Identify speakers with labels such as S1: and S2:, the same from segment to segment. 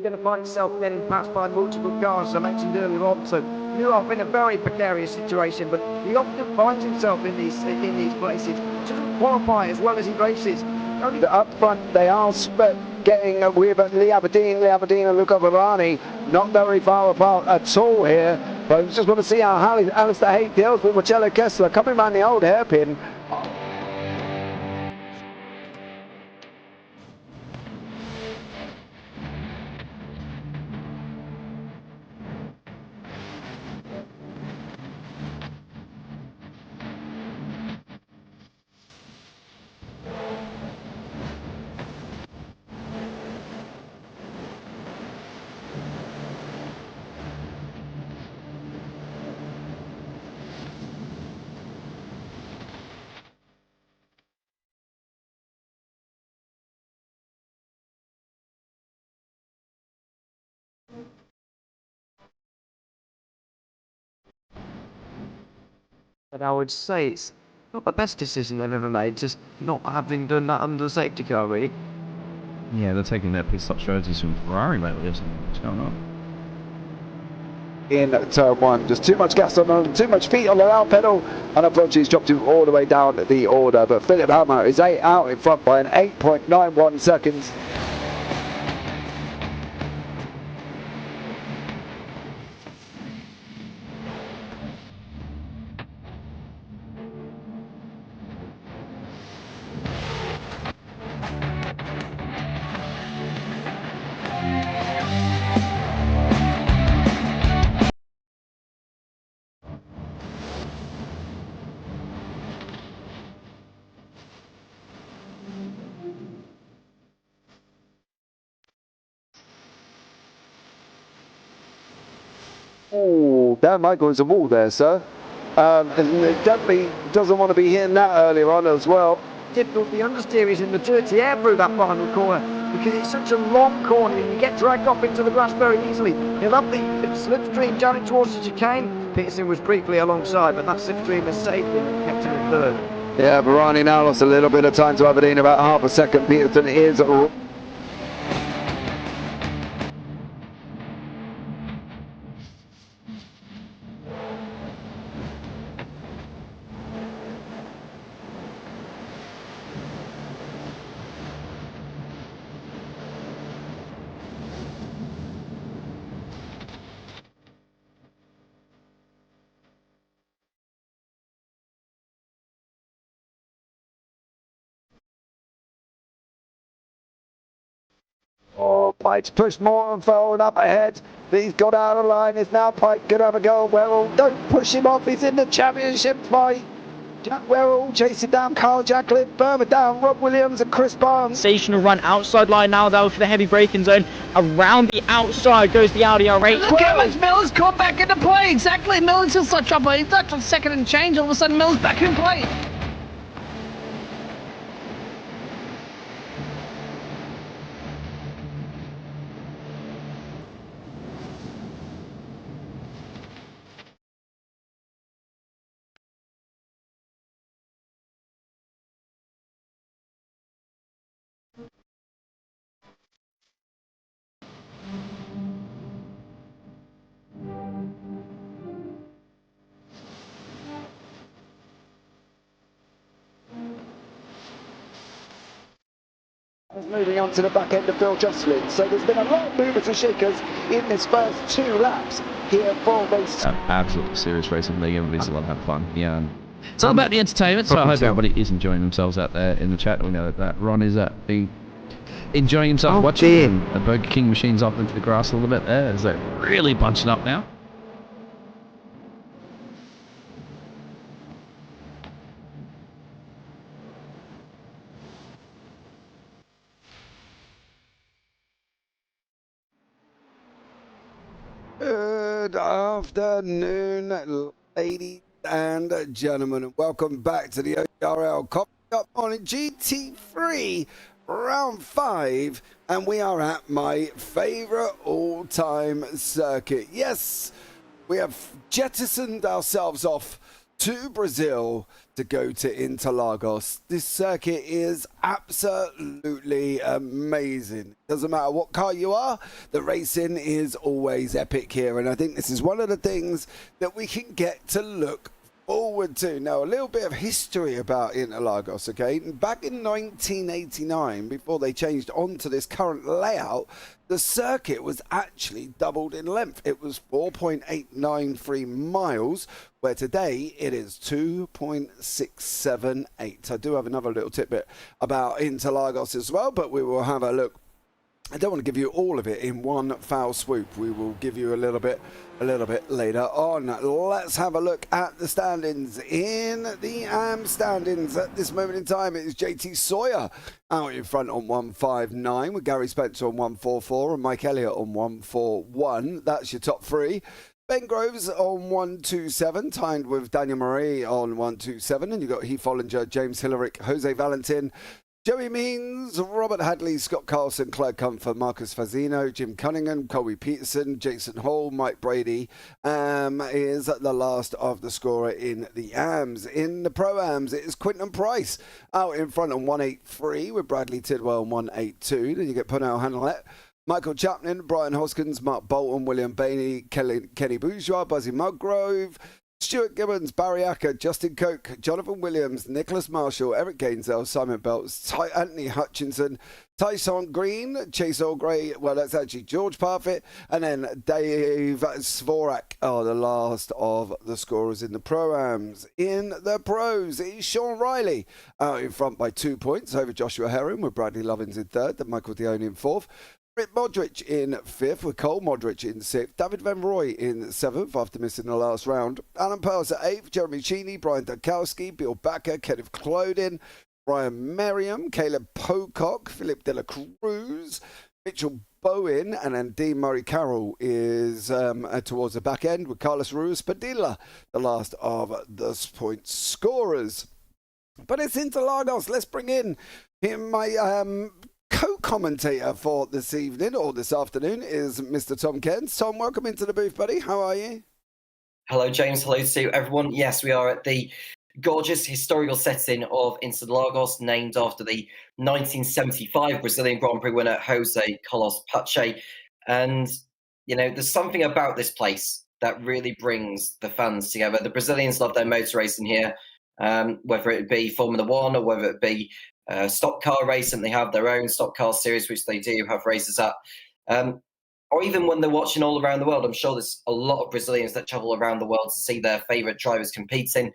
S1: you're going to find yourself getting passed by multiple cars, as I mentioned earlier on. So you're off in a very precarious situation, but he often finds himself in these places. Doesn't qualify as well as he races. Only
S2: Up front, they are getting with Lee Aberdeen and Luca Varani not very far apart at all here. But I just want to see how Alistair Haight deals with Marcello Kessler coming around the old hairpin.
S1: But I would say it's not the best decision they've ever made, just not having done that under the safety car, really.
S3: Yeah, they're taking their pit stop strategies from Ferrari lately, isn't it? What's going on?
S2: In turn one, just too much gas on, too much feet on the loud pedal, and unfortunately he's dropped him all the way down the order. But Philip Hammer is out in front by an 8.91 seconds. Oh, Dan Michael is a wall there, sir. And it definitely doesn't want to be hitting that earlier on as well.
S1: Difficult, the understeer is in the dirty air through that final corner because it's such a long corner and you get dragged off into the grass very easily. He'll have the slipstream down towards the chicane. Peterson was briefly alongside, but that slipstream has saved him and kept him in third.
S2: Yeah, Varani now lost a little bit of time to Aberdeen, about half a second. Peterson is Pike's pushed more and forward up ahead. He's got out of line. Is now Pike going to have a go? Werrell, don't push him off. He's in the championship fight. Jack Werrell chasing down Carl Jacklin. Burma down Rob Williams and Chris Barnes.
S4: Sensational run outside line now though for the heavy braking zone. Around the outside goes the Audi R8.
S5: Look how much Miller's caught back into play. Exactly. Miller's still such trouble. He's left on second and change. All of a sudden Miller's back in play.
S2: Moving on to the back end of Phil Jocelyn. So there's been a lot of movers and shakers in this first 2 laps here for race.
S3: Absolutely serious racing league. Everybody's a lot of fun. Yeah. And
S5: It's all about the entertainment.
S3: so I hope everybody is enjoying themselves out there in the chat. We know that Ron is enjoying himself watching the Burger King machines off into the grass a little bit there. Is that really bunching up now?
S2: Good afternoon, ladies and gentlemen, and welcome back to the OGRL Coffee Cup on GT3 round 5, and we are at my favourite all-time circuit. Yes, we have jettisoned ourselves off to Brazil to go to Interlagos. This circuit is absolutely amazing. Doesn't matter what car you are, the racing is always epic here, and I think this is one of the things that we can get to look forward to. Now, a little bit of history about Interlagos, okay? Back in 1989, before they changed onto this current layout, the circuit was actually doubled in length. It was 4.893 miles, where today it is 2.678. I do have another little tidbit about Interlagos as well, but we will have a look. I don't want to give you all of it in one foul swoop. We will give you a little bit later on. Let's have a look at the standings. In the AM standings at this moment in time, it is JT Sawyer out in front on 159, with Gary Spencer on 144 and Mike Elliott on 141. That's your top three. Ben Groves on 127, tied with Daniel Marie on 127, and you've got Heath Ollinger, James Hillerick, Jose Valentin, Joey Means, Robert Hadley, Scott Carlson, Claire Comfort, Marcus Fazino, Jim Cunningham, Colby Peterson, Jason Hall, Mike Brady is the last of the scorer in the AMs. In the Pro-AMs, it is Quinton Price out in front on 183 with Bradley Tidwell on 182. Then you get Punel Hanlett, Michael Chaplin, Brian Hoskins, Mark Bolton, William Bainey, Kenny Bourgeois, Buzzy Musgrove, Stuart Gibbons, Barry Acker, Justin Koch, Jonathan Williams, Nicholas Marshall, Eric Gainsell, Simon Belts, Anthony Hutchinson, Tyson Green, Chase Allgray, well, that's actually George Parfitt, and then Dave Svorak are the last of the scorers in the Pro-Ams. In the Pros, it's Sean Riley out in front by 2 points over Joshua Herring, with Bradley Lovins in third, then Michael Dione in fourth. Rick Modric in fifth, with Cole Modric in sixth, David Van Roy in seventh after missing the last round, Alan Pearls at eighth, Jeremy Cheney, Brian Dukowski, Bill Backer, Kenneth Clodin, Brian Merriam, Caleb Pocock, Philip De La Cruz, Mitchell Bowen, and then Dean Murray Carroll is towards the back end, with Carlos Ruiz Padilla, the last of the point scorers. But it's Interlagos. Let's bring in him, my co-commentator for this evening, or this afternoon, is Mr. Tom Cairns. Tom, welcome into the booth, buddy. How are you?
S6: Hello, James. Hello to everyone. Yes, we are at the gorgeous historical setting of Interlagos, named after the 1975 Brazilian Grand Prix winner, Jose Carlos Pache. And, you know, there's something about this place that really brings the fans together. The Brazilians love their motor racing here, whether it be Formula One or whether it be stock car racing. They have their own stock car series, which they do have races at. Or even when they're watching all around the world, I'm sure there's a lot of Brazilians that travel around the world to see their favourite drivers competing.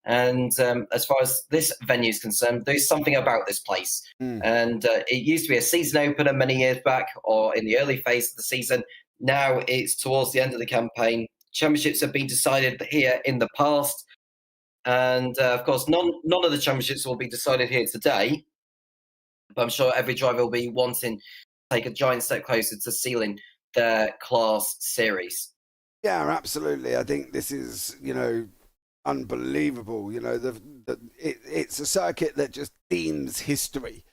S6: And as far as this venue is concerned, there's something about this place. And it used to be a season opener many years back, or in the early phase of the season. Now it's towards the end of the campaign. Championships have been decided here in the past. And, of course, none of the championships will be decided here today. But I'm sure every driver will be wanting to take a giant step closer to sealing their class series.
S2: Yeah, absolutely. I think this is, you know, unbelievable. You know, it's a circuit that just themes history.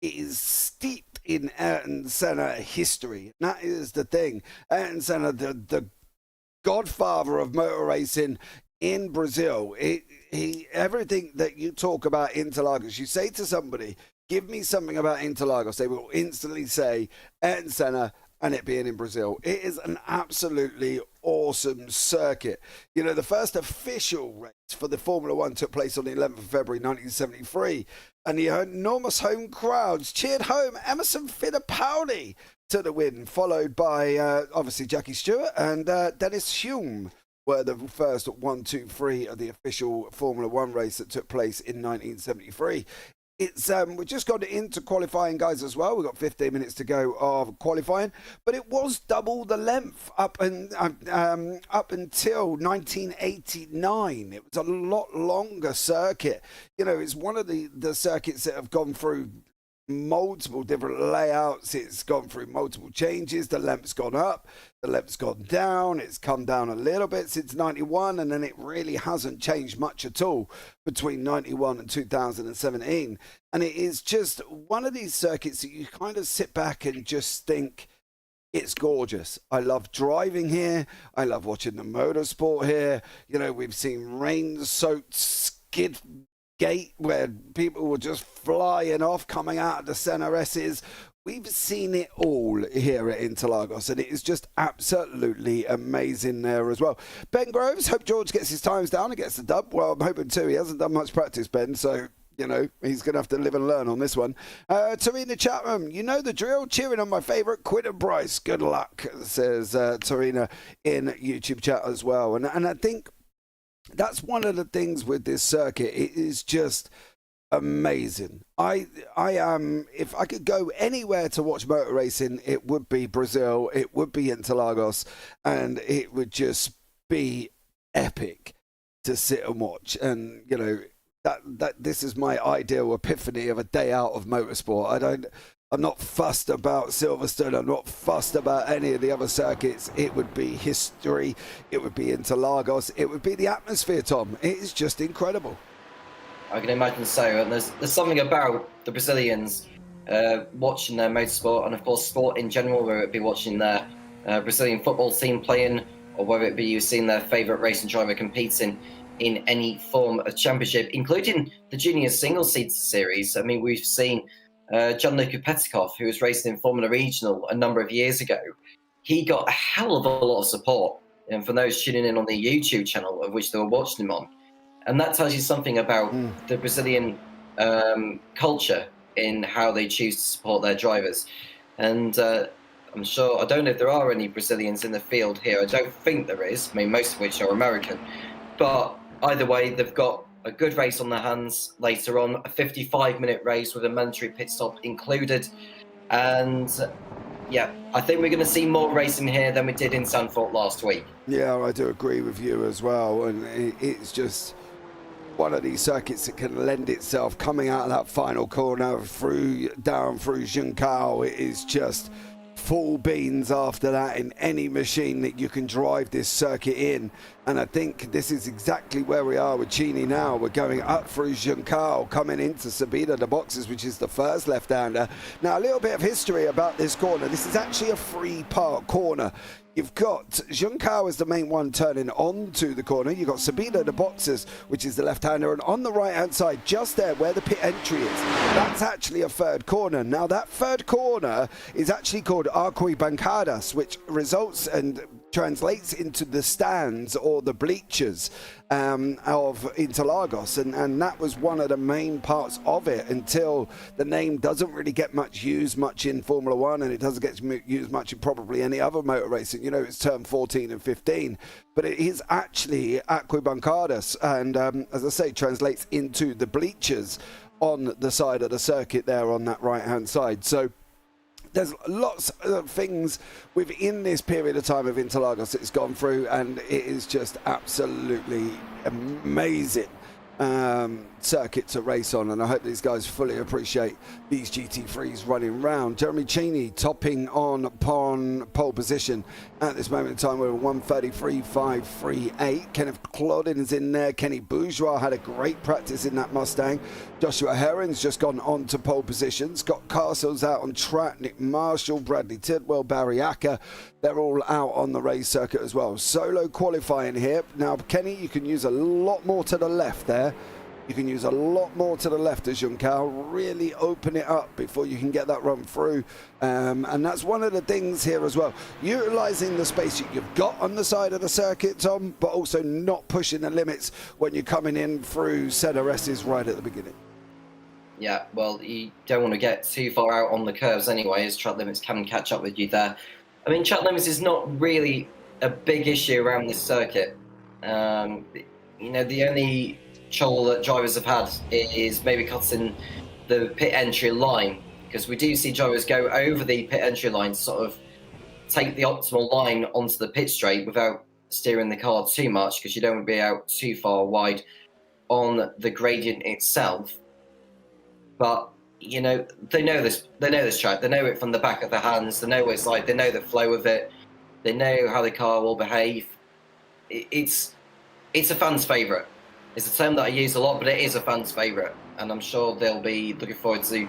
S2: It is steeped in Ayrton Senna history. And that is the thing. Ayrton Senna, the godfather of motor racing in Brazil. Everything that you talk about Interlagos, you say to somebody, give me something about Interlagos, they will instantly say Ayrton Senna, and it being in Brazil. It is an absolutely awesome circuit. You know, the first official race for the Formula One took place on the 11th of February 1973, and the enormous home crowds cheered home Emerson Fittipaldi to the win, followed by obviously Jackie Stewart and Dennis Hume were the first 1, 2, 3 of the official Formula One race that took place in 1973. It's we've just got into qualifying, guys, as well. We've got 15 minutes to go of qualifying, but it was double the length up until 1989. It was a lot longer circuit. You know, it's one of the circuits that have gone through multiple different layouts. It's gone through multiple changes. The length's gone up, the length's gone down. It's come down a little bit since 91, and then it really hasn't changed much at all between 91 and 2017. And it is just one of these circuits that you kind of sit back and just think, It's gorgeous. I love driving here. I love watching the motorsport here. You know, we've seen rain-soaked skid gate where people were just flying off, coming out of the center S's. We've seen it all here at Interlagos, and it is just absolutely amazing there as well. Ben Groves, hope George gets his times down and gets the dub. Well, I'm hoping too. He hasn't done much practice, Ben, so you know, he's going to have to live and learn on this one. Tarina Chapman, you know the drill. Cheering on my favourite, Quinton Bryce. Good luck, says Tarina in YouTube chat as well. And I think that's one of the things with this circuit. It is just amazing. I am, if I could go anywhere to watch motor racing, it would be Brazil, it would be Interlagos, and it would just be epic to sit and watch. And, you know, that this is my ideal epiphany of a day out of motorsport. I'm not fussed about Silverstone. I'm not fussed about any of the other circuits. It would be history. It would be Interlagos. It would be the atmosphere, Tom. It is just incredible.
S6: I can imagine so. And there's something about the Brazilians watching their motorsport, and of course sport in general, whether it be watching their Brazilian football team playing, or whether it be you seeing their favourite racing driver competing in any form of championship, including the junior single seater series. I mean, we've seen Gianluca Petikov, who was racing in Formula Regional a number of years ago. He got a hell of a lot of support from those tuning in on the YouTube channel of which they were watching him on. And that tells you something about the Brazilian culture in how they choose to support their drivers. And I'm sure, I don't know if there are any Brazilians in the field here. I don't think there is. I mean, most of which are American. But either way, they've got a good race on their hands later on, a 55-minute race with a mandatory pit stop included. And yeah, I think we're going to see more racing here than we did in Zandvoort last week.
S2: Yeah, I do agree with you as well. And it's just one of these circuits that can lend itself coming out of that final corner down through Juncal. It is just full beans after that in any machine that you can drive this circuit in. And I think this is exactly where we are with Chini now. We're going up through Juncal, coming into Subida de Boxes, which is the first left-hander. Now, a little bit of history about this corner. This is actually a three-part corner. You've got Juncal as the main one turning onto the corner. You've got Subida de Boxes, which is the left-hander. And on the right-hand side, just there where the pit entry is, that's actually a third corner. Now, that third corner is actually called Arquibancadas, which results and translates into the stands or the bleachers of Interlagos, and that was one of the main parts of it until the name doesn't really get much used in Formula One, and it doesn't get used much in probably any other motor racing. You know, it's term 14 and 15, but it is actually Arquibancadas, and as I say, translates into the bleachers on the side of the circuit there on that right hand side. So there's lots of things within this period of time of Interlagos that it's gone through, and it is just absolutely amazing circuit to race on, and I hope these guys fully appreciate these GT3s running round. Jeremy Cheney topping on pole position at this moment in time with a 1:33.538. Kenneth Clodin is in there. Kenny Bourgeois had a great practice in that Mustang. Joshua Herron's just gone on to pole position. Scott Castle's out on track. Nick Marshall, Bradley Tidwell, Barry Acker, they're all out on the race circuit as well. Solo qualifying here. Now, Kenny, you can use a lot more to the left there. You can use a lot more to the left as Juncal. Really open it up before you can get that run through. And that's one of the things here as well. Utilising the space you've got on the side of the circuit, Tom, but also not pushing the limits when you're coming in through center S's right at the beginning.
S6: Yeah, well, you don't want to get too far out on the curves anyway, as track limits can catch up with you there. I mean, track limits is not really a big issue around this circuit. You know, the only trouble that drivers have had is maybe cutting the pit entry line, because we do see drivers go over the pit entry line to sort of take the optimal line onto the pit straight without steering the car too much, because you don't want to be out too far wide on the gradient itself. But you know, they know this track, they know it from the back of their hands, they know what it's like, they know the flow of it, they know how the car will behave. It's a fan's favourite. It's a term that I use a lot, but it is a fan's favourite, and I'm sure they'll be looking forward to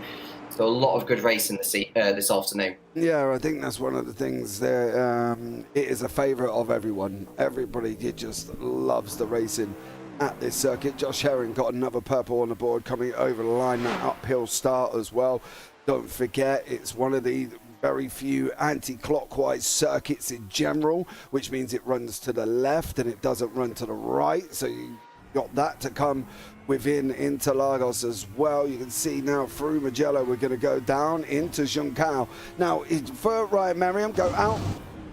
S6: So a lot of good racing this afternoon.
S2: Yeah, I think that's one of the things there. It is a favourite of everyone. Everybody just loves the racing at this circuit. Josh Herring got another purple on the board coming over the line, that uphill start as well. Don't forget, it's one of the very few anti-clockwise circuits in general, which means it runs to the left and it doesn't run to the right. So you got that to come within Interlagos as well. You can see now through Mugello, we're going to go down into Juncal. Now, for Ryan Merriam, go out,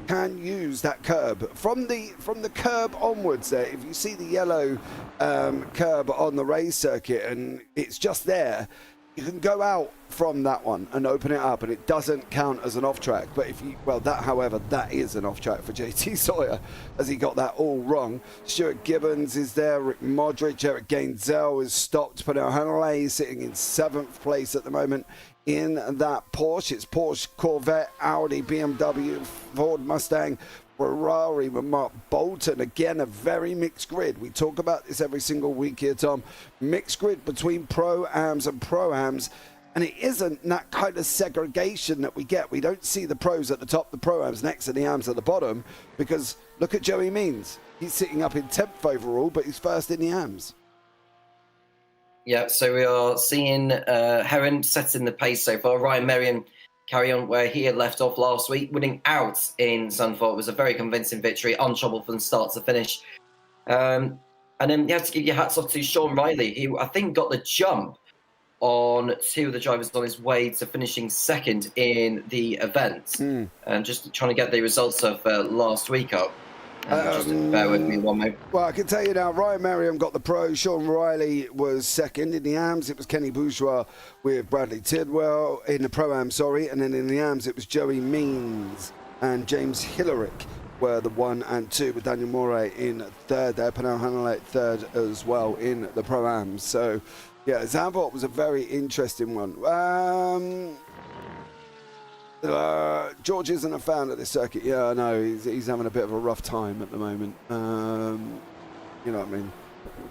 S2: can use that curb. From the curb onwards there, if you see the yellow curb on the race circuit and it's just there, you can go out from that one and open it up and it doesn't count as an off track. But if you, well, that, however, that is an off track for JT Sawyer as he got that all wrong. Stuart Gibbons is there, Rick Modric, Eric Gainzel is stopped. Pernell Hanley is sitting in 7th place at the moment in that Porsche. It's Porsche, Corvette, Audi, BMW, Ford Mustang, Ferrari with Mark Bolton. Again, a very mixed grid. We talk about this every single week here, Tom. Mixed grid between Pro-Ams and Pro-Ams. And it isn't that kind of segregation that we get. We don't see the pros at the top, the Pro-Ams next and the Ams at the bottom. Because look at Joey Means. He's sitting up in 10th overall, but he's first in the Ams.
S6: Yeah, so we are seeing Herron setting the pace so far. Ryan Merriam carry on where he had left off last week, winning out in Zandvoort. It was a very convincing victory, untroubled from start to finish. And then you have to give your hats off to Sean Riley, who I think got the jump on 2 of the drivers on his way to finishing second in the event. And just trying to get the results of last week up. Just bear with me one moment.
S2: Well, I can tell you now, Ryan Merriam got the pro. Sean Riley was second in the AMS. It was Kenny Bourgeois with Bradley Tidwell in the Pro-Am, sorry. And then in the AMS, it was Joey Means and James Hillerick were the 1 and 2 with Daniel Moray in third there. Pernell Hanley third as well in the Pro-Am. So, yeah, Zandvoort was a very interesting one. George isn't a fan of this circuit. Yeah, I know. He's having a bit of a rough time at the moment. You know what I mean?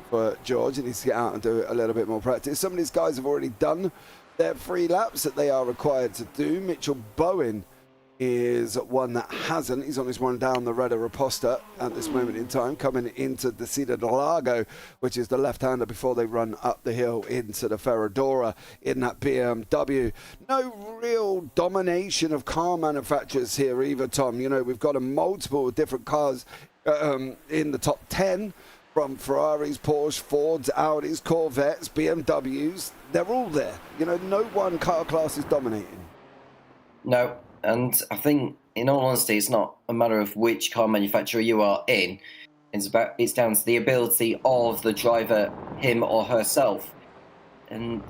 S2: For George, he needs to get out and do a little bit more practice. Some of these guys have already done their 3 laps that they are required to do. Mitchell Bowen is one that hasn't. He's on his one down the Reda Raposta at this moment in time, coming into the Cida del Lago, which is the left-hander before they run up the hill into the Ferradura in that BMW. No real domination of car manufacturers here either, Tom. You know, we've got a multiple different cars in the top 10, from Ferraris, Porsche, Fords, Audis, Corvettes, BMWs. They're all there. You know, no one car class is dominating.
S6: No. And I think, in all honesty, it's not a matter of which car manufacturer you are in. It's down to the ability of the driver, him or herself. And,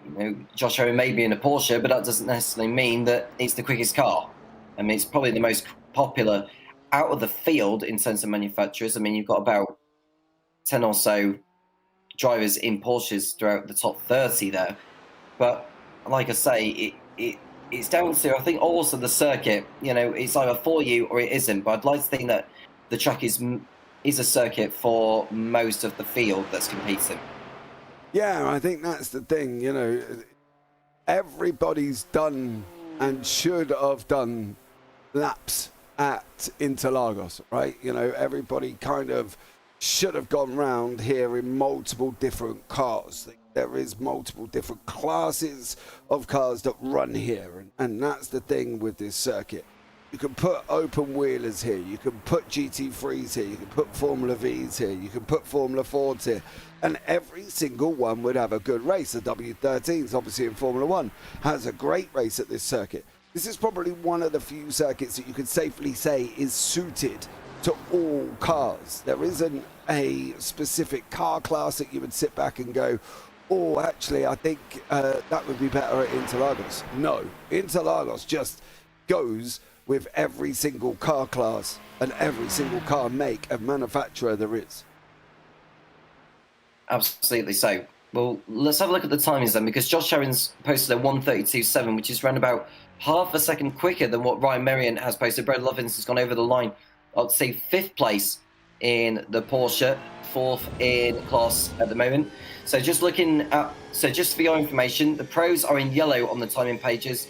S6: you know, Josh Herring may be in a Porsche, but that doesn't necessarily mean that it's the quickest car. I mean, it's probably the most popular out of the field in terms of manufacturers. I mean, you've got about 10 or so drivers in Porsches throughout the top 30 there. But, like I say, it's down to, I think, also the circuit. You know, it's either for you or it isn't. But I'd like to think that the track is a circuit for most of the field that's competing.
S2: Yeah, I think that's the thing. You know, everybody's done and should have done laps at Interlagos, right? You know, everybody kind of should have gone round here in multiple different cars. There is multiple different classes of cars that run here, and that's the thing with this circuit. You can put open wheelers here, you can put GT3s here, you can put Formula Vs here, you can put Formula Fords here, and every single one would have a good race. The W13s, obviously in Formula 1, has a great race at this circuit. This is probably one of the few circuits that you could safely say is suited to all cars. There isn't a specific car class that you would sit back and go, oh, actually, I think that would be better at Interlagos. No, Interlagos just goes with every single car class and every single car make and manufacturer there is.
S6: Absolutely so. Well, let's have a look at the timings then, because Josh Herring's posted a 1:32.7, which is around about half a second quicker than what Ryan Merriam has posted. Brad Lovins has gone over the line, I'd say 5th place in the Porsche, fourth in class at the moment. So just just for your information, the pros are in yellow on the timing pages,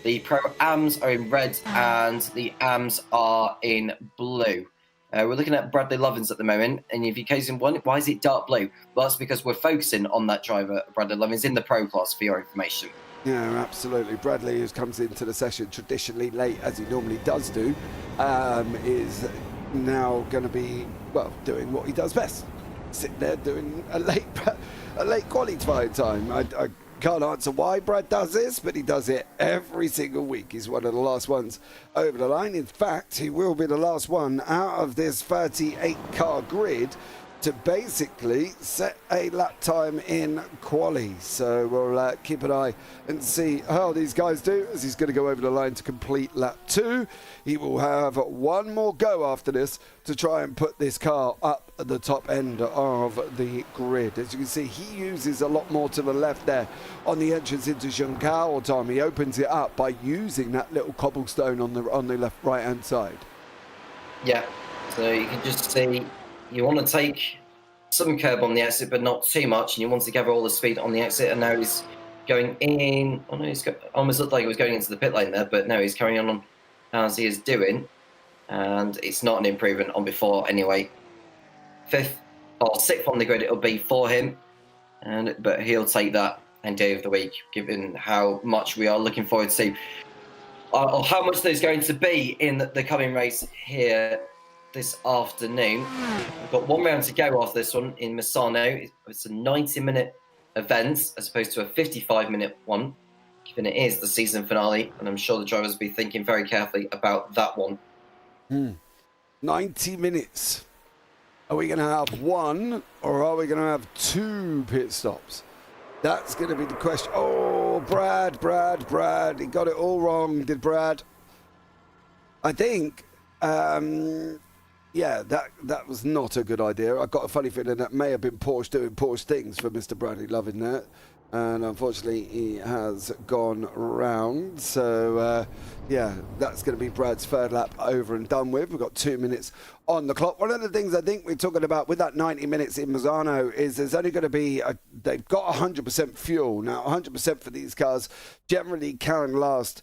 S6: the pro-ams are in red, and the ams are in blue. We're looking at Bradley Lovins at the moment, and if you're casing one, why is it dark blue? Well, that's because we're focusing on that driver, Bradley Lovins, in the pro class, for your information.
S2: Yeah, absolutely. Bradley, who comes into the session traditionally late, as he normally does do, is now going to be, well, doing what he does best. Sitting there doing a late qualifying time. I can't answer why Brad does this, but he does it every single week. He's one of the last ones over the line. In fact, he will be the last one out of this 38-car grid to basically set a lap time in quali. So we'll keep an eye and see how these guys do, as he's going to go over the line to complete lap 2. He will have one more go after this to try and put this car up at the top end of the grid. As you can see, he uses a lot more to the left there on the entrance into Juncal time. He opens it up by using that little cobblestone on the left right hand side.
S6: Yeah, so you can just see you want to take some curb on the exit, but not too much, and you want to gather all the speed on the exit. And now he's going in. Oh no, almost looked like he was going into the pit lane there, but no, he's carrying on as he is doing, and it's not an improvement on before anyway. 5th or 6th on the grid it'll be for him, but he'll take that any day of the week, given how much we are looking forward to, or how much there's going to be in the coming race here this afternoon. We've got one round to go off this one in Misano. It's a 90-minute event as opposed to a 55-minute one, given it is the season finale, and I'm sure the drivers will be thinking very carefully about that one.
S2: 90 minutes. Are we going to have one, or are we going to have 2 pit stops? That's going to be the question. Oh, Brad. He got it all wrong, did Brad? I think yeah, that was not a good idea. I got a funny feeling that may have been Porsche doing Porsche things for Mr. Bradley Lovin there. And unfortunately, he has gone round. So, yeah, that's going to be Brad's 3rd lap over and done with. We've got 2 minutes on the clock. One of the things I think we're talking about with that 90 minutes in Misano is there's only going to be, they've got 100% fuel. Now, 100% for these cars generally can last,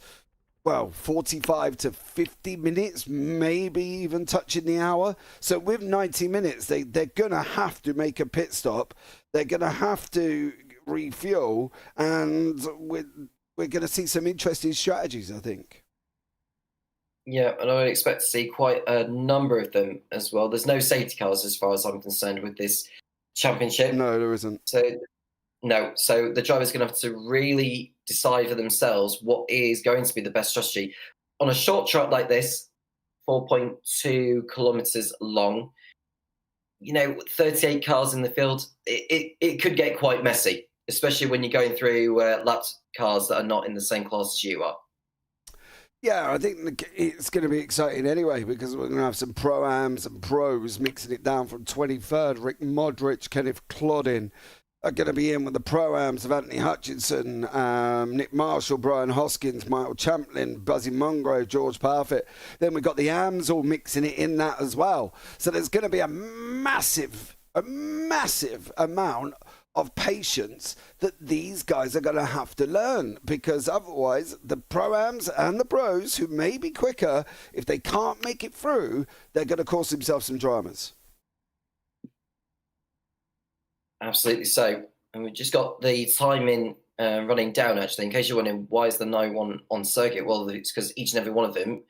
S2: well, 45 to 50 minutes, maybe even touching the hour. So with 90 minutes, they're going to have to make a pit stop. They're going to have to refuel, and we're going to see some interesting strategies, I think.
S6: Yeah, and I would expect to see quite a number of them as well. There's no safety cars as far as I'm concerned with this championship.
S2: No, there isn't.
S6: So the driver's going to have to really decide for themselves what is going to be the best strategy. On a short track like this, 4.2 kilometers long, 38 cars in the field, it could get quite messy, especially when you're going through lapped cars that are not in the same class as you are.
S2: Yeah, I think it's going to be exciting anyway, because we're going to have some pro-ams and pros mixing it down from 23rd. Rick Modric, Kenneth Clodin are going to be in with the pro-ams of Anthony Hutchinson, Nick Marshall, Brian Hoskins, Michael Champlin, Buzzy Mungrove, George Parfitt. Then we've got the AMs all mixing it in that as well. So there's going to be a massive amount of patience that these guys are going to have to learn, because otherwise the pro-ams and the pros, who may be quicker, if they can't make it through, they're going to cause themselves some dramas.
S6: Absolutely so. And we've just got the timing running down, actually. In case you're wondering, why is the no one on circuit? Well, it's because each and every one of them,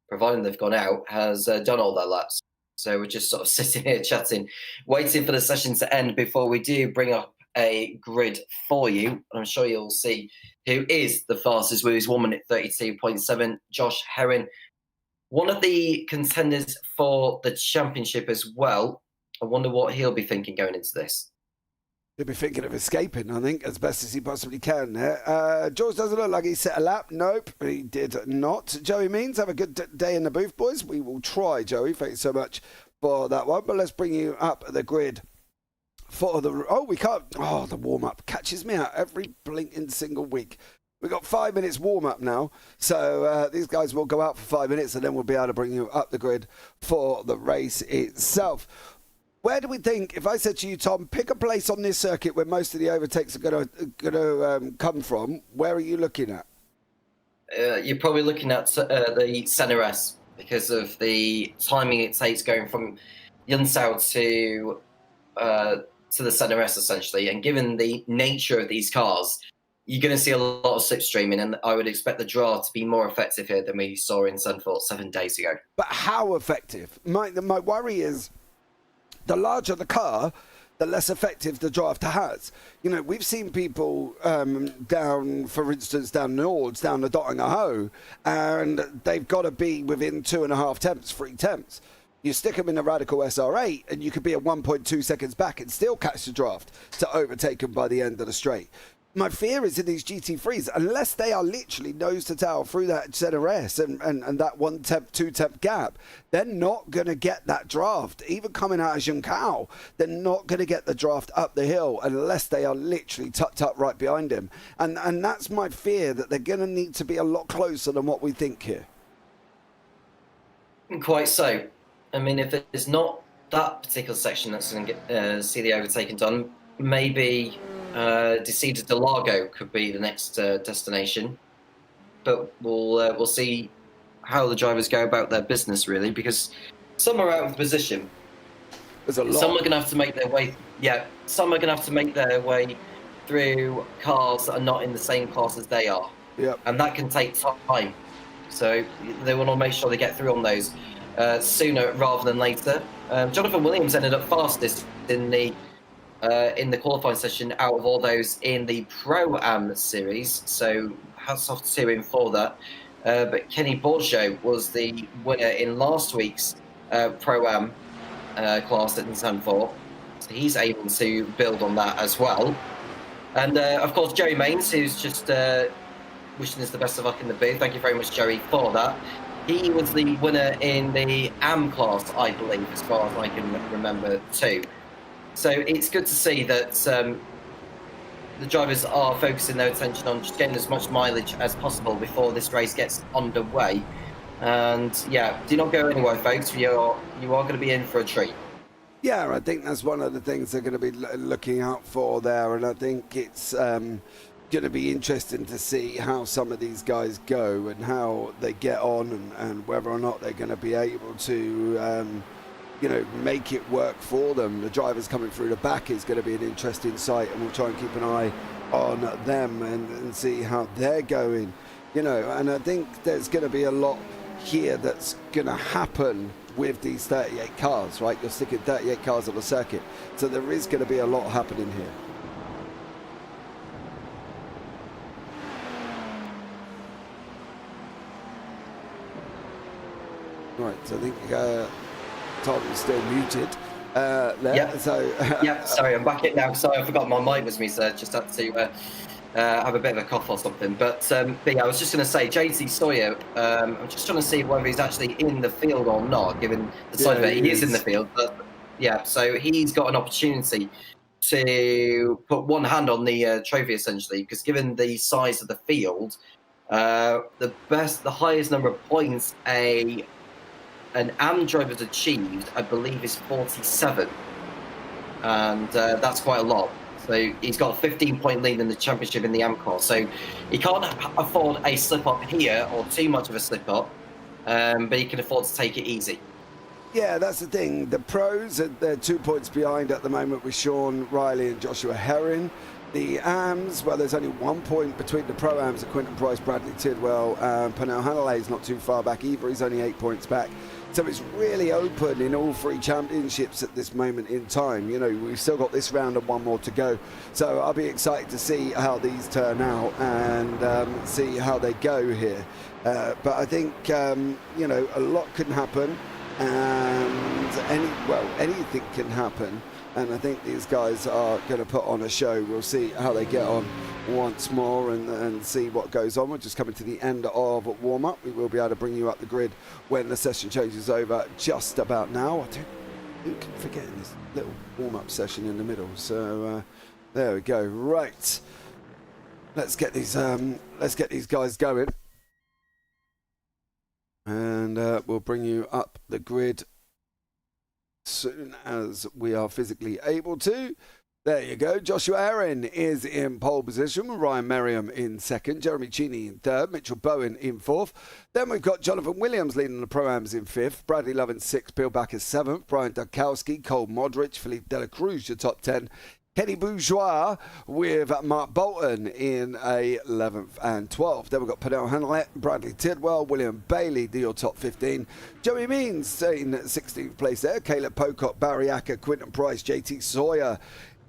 S6: providing they've gone out, has done all their laps. So we're just sort of sitting here chatting, waiting for the session to end before we do bring up a grid for you. And I'm sure you'll see who is the fastest with his 1 minute 32.7, Josh Herring. One of the contenders for the championship as well. I wonder what he'll be thinking going into this.
S2: He'll be thinking of escaping, I think, as best as he possibly can there. George doesn't look like he set a lap. Nope, he did not. Joey Means, have a good day in the booth, boys. We will try, Joey. Thank you so much for that one. But let's bring you up the grid for the... Oh, we can't... Oh, the warm-up catches me out every blinking single week. We've got 5 minutes warm-up now. So these guys will go out for 5 minutes, and then we'll be able to bring you up the grid for the race itself. Where do we think, if I said to you, Tom, pick a place on this circuit where most of the overtakes are going to come from, where are you looking at?
S6: You're probably looking at the Center S because of the timing it takes going from Yunsao to the Center S essentially, and given the nature of these cars, you're going to see a lot of slipstreaming, and I would expect the draw to be more effective here than we saw in Sunfort 7 days ago.
S2: But how effective? My worry is the larger the car, the less effective the draft has. You know, we've seen people down, for instance, down Nords, down the Dottinger Hoe, and they've got to be within 2.5 tenths, 3 tenths. You stick them in a Radical SR8 and you could be at 1.2 seconds back and still catch the draft to overtake them by the end of the straight. My fear is in these GT3s, unless they are literally nose to tail through that Center S and that 1 tenth, 2 tenth gap, they're not going to get that draft. Even coming out of Junção, they're not going to get the draft up the hill unless they are literally tucked up right behind him. And that's my fear, that they're going to need to be a lot closer than what we think here.
S6: Quite so. I mean, if it's not that particular section that's going to see the overtaking done, maybe Descida de Largo could be the next destination. But we'll see how the drivers go about their business, really, because some are out of position.
S2: There's a lot.
S6: Some are going to have to make their way. Yeah, some are going to have to make their way through cars that are not in the same class as they are.
S2: Yep.
S6: And that can take time. So they want to make sure they get through on those sooner rather than later. Jonathan Williams ended up fastest in the qualifying session out of all those in the Pro-Am series, so hats off to him for that. But Kenny Borgio was the winner in last week's Pro-Am class at Nissan 4, so he's able to build on that as well. And of course, Jerry Mains, who's just wishing us the best of luck in the booth. Thank you very much, Jerry, for that. He was the winner in the AM class, I believe, as far as I can remember too. So it's good to see that the drivers are focusing their attention on just getting as much mileage as possible before this race gets underway. And yeah, do not go anywhere, folks. You are going to be in for a treat.
S2: Yeah, I think that's one of the things they're going to be looking out for there, and I think it's going to be interesting to see how some of these guys go and how they get on, and whether or not they're going to be able to make it work for them. The drivers coming through the back is going to be an interesting sight, and we'll try and keep an eye on them and see how they're going. And I think there's going to be a lot here that's going to happen with these 38 cars, right? You're sticking 38 cars on the circuit, so there is going to be a lot happening here. Right, so I think Tom is still muted there.
S6: Yeah.
S2: So,
S6: yeah, sorry, I'm back in now. Sorry, I forgot my mic was me, so just had to have a bit of a cough or something. But yeah, I was just going to say, JT Sawyer, I'm just trying to see whether he's actually in the field or not, given the side of it. He is in the field. But yeah, so he's got an opportunity to put one hand on the trophy, essentially, because given the size of the field, the highest number of points an AM driver's achieved, I believe, is 47, and that's quite a lot. So he's got a 15-point lead in the championship in the AM class. So he can't afford a slip-up here, or too much of a slip-up, but he can afford to take it easy.
S2: Yeah, that's the thing. The pros, they're 2 points behind at the moment with Sean Riley and Joshua Herring. The AMs, well, there's only 1 point between the Pro-Ams of Quinton Price, Bradley Tidwell, and Pernell Hanalei is not too far back either. He's only 8 points back. So it's really open in all three championships at this moment in time. We've still got this round and one more to go. So I'll be excited to see how these turn out and see how they go here. But I think, a lot can happen, and anything can happen. And I think these guys are going to put on a show. We'll see how they get on once more and see what goes on. We're just coming to the end of warm-up. We will be able to bring you up the grid when the session changes over just about now. Who can forget this little warm-up session in the middle? So there we go. Right. Let's get these guys going. And we'll bring you up the grid soon as we are physically able to. There you go. Joshua Herring is in pole position. Ryan Merriam in second. Jeremy Cheney in third. Mitchell Bowen in fourth. Then we've got Jonathan Williams leading the Pro-Ams in fifth. Bradley Love in sixth. Bill Backers seventh. Brian Dukowski, Cole Modric, Philippe Dela Cruz, your top 10. Kenny Bourgeois with Mark Bolton in 11th and 12th. Then we've got Pernell Hanlett, Bradley Tidwell, William Bailey, your top 15. Joey Means in 16th place there. Caleb Pocock, Barry Acker, Quinton Price, JT Sawyer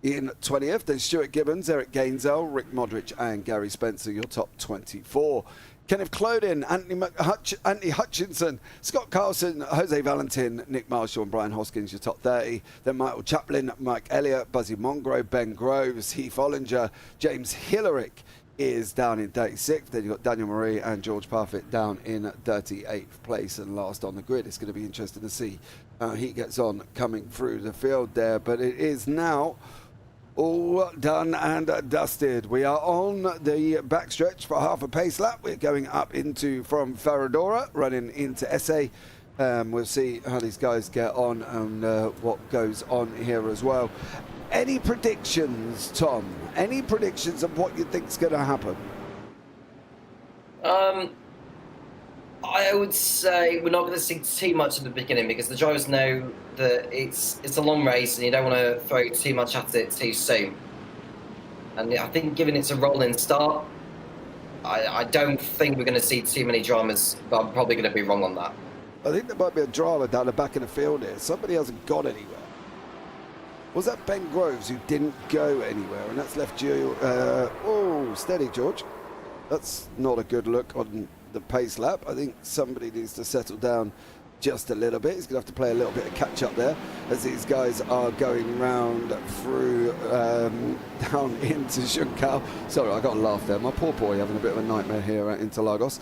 S2: in 20th. Then Stuart Gibbons, Eric Gainsell, Rick Modric and Gary Spencer, your top 24. Kenneth Clodin, Anthony Hutchinson, Scott Carlson, Jose Valentin, Nick Marshall and Brian Hoskins, your top 30. Then Michael Chaplin, Mike Elliott, Buzzy Mongrove, Ben Groves, Heath Ollinger, James Hillerick is down in 36th. Then you've got Daniel Marie and George Parfitt down in 38th place and last on the grid. It's going to be interesting to see how he gets on coming through the field there. But it is now all done and dusted. We are on the backstretch for half a pace lap. We're going up from Faradora, running into SA. We'll see how these guys get on and what goes on here as well. Any predictions, Tom? Any predictions of what you think is going to happen?
S6: I would say we're not going to see too much at the beginning because the drivers know that it's a long race and you don't want to throw too much at it too soon. And I think given it's a rolling start, I don't think we're going to see too many dramas, but I'm probably going to be wrong on that.
S2: I think there might be a drama down the back of the field here. Somebody hasn't gone anywhere. Was that Ben Groves who didn't go anywhere? And that's left you... oh, steady, George. That's not a good look on the pace lap. I think somebody needs to settle down just a little bit. He's going to have to play a little bit of catch up there as these guys are going round through down into Juncal. Sorry, I got a laugh there. My poor boy having a bit of a nightmare here at Interlagos.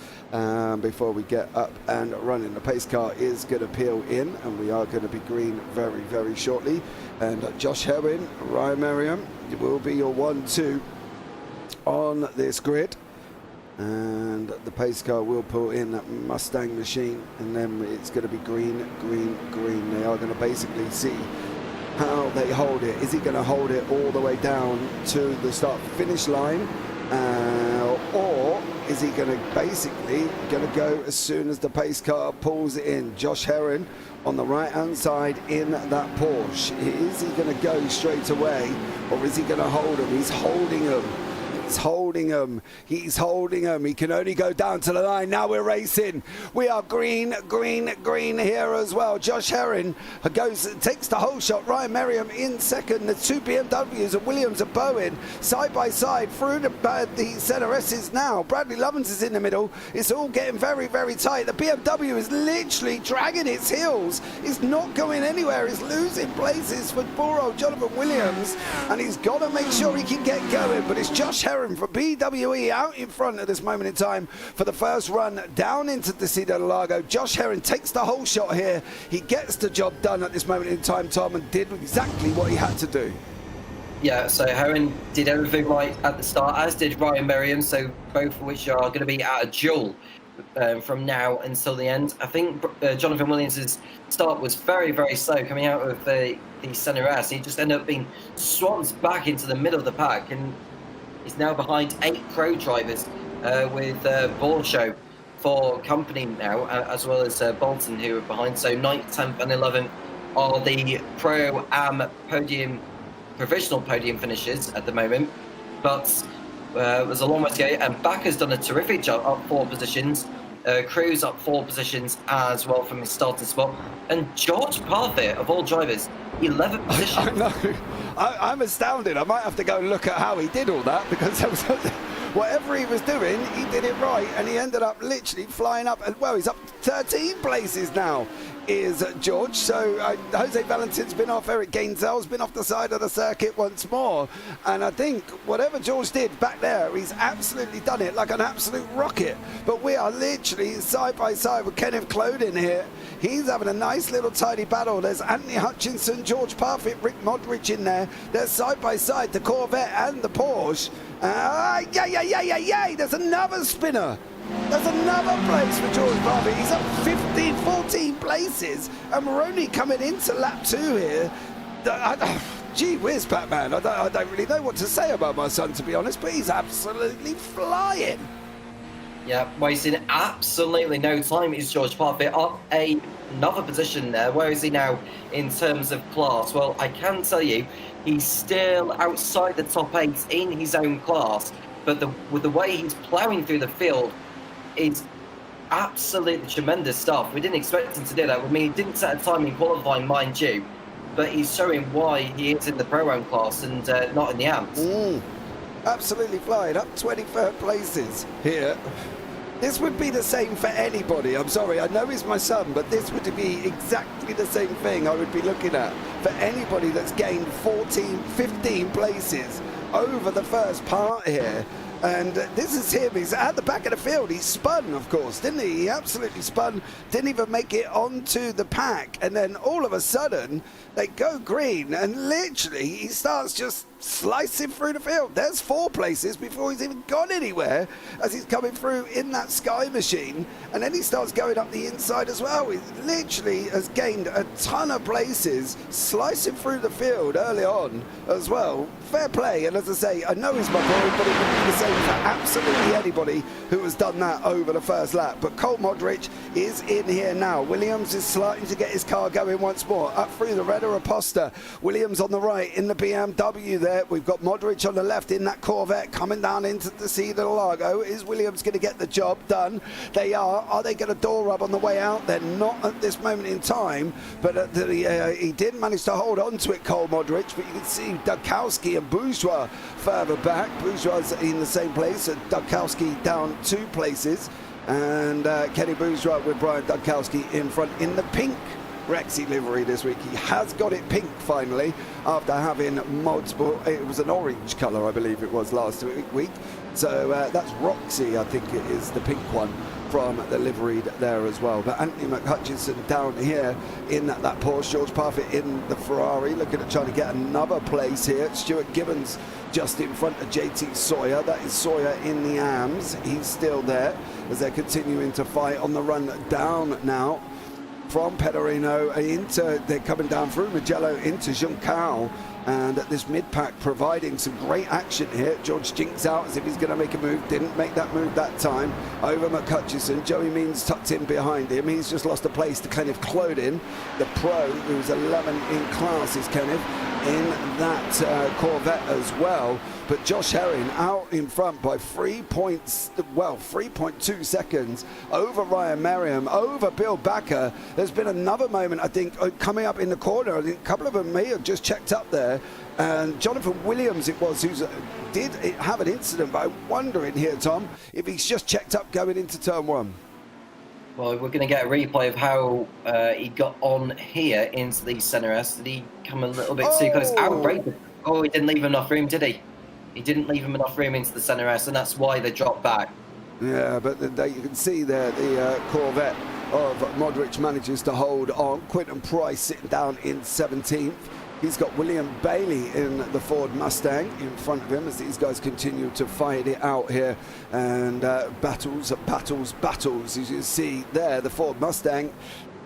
S2: Before we get up and running, the pace car is going to peel in and we are going to be green very, very shortly. And Josh Herwin, Ryan Merriam will be your 1-2 on this grid. And the pace car will pull in that Mustang machine and then it's going to be green, green, green. They are going to basically see how they hold it. Is he going to hold it all the way down to the start finish line or is he going to basically go as soon as the pace car pulls it in? Josh Herron on the right hand side in that Porsche. Is he going to go straight away or is he going to hold him? He's holding him. He's holding him. He's holding him. He can only go down to the line. Now we're racing. We are green, green, green here as well. Josh Herring takes the whole shot. Ryan Merriam in second. The two BMWs of Williams and Bowen side by side through the center S's now. Bradley Lovins is in the middle. It's all getting very, very tight. The BMW is literally dragging its heels. It's not going anywhere. It's losing places for poor old Jonathan Williams. And he's got to make sure he can get going. But it's Josh Herring for BWE out in front at this moment in time for the first run down into the Ciudad del Lago. Josh Herring takes the whole shot here. He gets the job done at this moment in time, Tom, and did exactly what he had to do.
S6: Yeah, so Herring did everything right at the start, as did Ryan Merriam, so both of which are going to be at a duel from now until the end. I think Jonathan Williams' start was very, very slow coming out of the center S. He just ended up being swamped back into the middle of the pack, and he's now behind 8 pro drivers with Borshow for company now, as well as Bolton, who are behind. So 9th, 10th and 11th are the Pro-Am podium, provisional podium finishes at the moment. But there's a long way to go. And Backer's done a terrific job, up 4 positions. Cruz up 4 positions as well from his starting spot. And George Parfitt, of all drivers, 11th position.
S2: I know. I'm astounded. I might have to go and look at how he did all that because there was whatever he was doing, he did it right, and he ended up literally flying up. And well, he's up 13 places now, is George. So Jose Valentin's been off. Eric Gainsell's been off the side of the circuit once more. And I think whatever George did back there, he's absolutely done it like an absolute rocket. But we are literally side by side with Kenneth Clodin here. He's having a nice little tidy battle. There's Anthony Hutchinson, George Parfitt, Rick Modric in there. They're side by side, the Corvette and the Porsche. Yay! There's another spinner. There's another place for George Parfitt. He's up 15, 14 places, and we're only coming into lap 2 here. Gee whiz, Batman. I don't really know what to say about my son, to be honest, but he's absolutely flying.
S6: Yeah, wasting absolutely no time is George Parfitt up another position there. Where is he now in terms of class? Well, I can tell you, he's still outside the top 8 in his own class, but with the way he's ploughing through the field is absolutely tremendous stuff. We didn't expect him to do that. I mean, he didn't set a time in qualifying, mind you, but he's showing why he is in the Pro-Am class and not in the AMPs.
S2: Absolutely flying up 23rd places here. This would be the same for anybody. I'm sorry, I know he's my son, but this would be exactly the same thing I would be looking at for anybody that's gained 14, 15 places over the first part here. And this is him. He's at the back of the field. He spun, of course, didn't he? He absolutely spun. Didn't even make it onto the pack. And then all of a sudden, they go green. And literally, he starts just slicing through the field. There's 4 places before he's even gone anywhere as he's coming through in that Sky machine. And then he starts going up the inside as well. He literally has gained a ton of places, slicing through the field early on as well. Fair play. And as I say, I know he's my boy, but it would be the same for absolutely anybody who has done that over the first lap. But Cole Modric is in here now. Williams is starting to get his car going once more. Up through the Red Aposta. Williams on the right in the BMW there. We've got Modric on the left in that Corvette coming down into the Interlagos. Is Williams going to get the job done? They are. Are they going to door rub on the way out? They're not at this moment in time, but he did manage to hold on to it, Cole Modric, but you can see Dukowski and Bourgeois further back. Bourgeois in the same place, and Dukowski down 2 places, and Kenny Bourgeois with Brian Dukowski in front in the pink Rexy livery this week. He has got it pink finally after having multiple. It was an orange colour, I believe it was last week. So that's Roxy, I think it is the pink one from the liveried there as well. But Anthony McHutchison down here in that Porsche. George Parfitt in the Ferrari, looking at trying to get another place here. Stuart Gibbons just in front of JT Sawyer. That is Sawyer in the AMS. He's still there as they're continuing to fight on the run down now from Pedorino they're coming down through Mugello into Juncal, and at this mid-pack providing some great action here. George Jinks out as if he's going to make a move, didn't make that move that time. Over McHutchison, Joey Means tucked in behind him. He's just lost a place to Kenneth Clodin, the pro, who's 11 in class, is Kenneth, in that Corvette as well. But Josh Herring out in front by 3.2 seconds over Ryan Merriam, over Bill Backer. There's been another moment, I think, coming up in the corner. I think a couple of them may have just checked up there. And Jonathan Williams it was who did have an incident, but I'm wondering here, Tom, if he's just checked up going into turn 1.
S6: Well, we're going to get a replay of how he got on here into the centre S. Did he come a little bit too close? Oh, he didn't leave him enough room, did he? He didn't leave him enough room into the centre S, and that's why they dropped back.
S2: Yeah, but you can see there the Corvette of Modric manages to hold on. Quinton Price sitting down in 17th. He's got William Bailey in the Ford Mustang in front of him as these guys continue to fight it out here. And battles. As you see there, the Ford Mustang.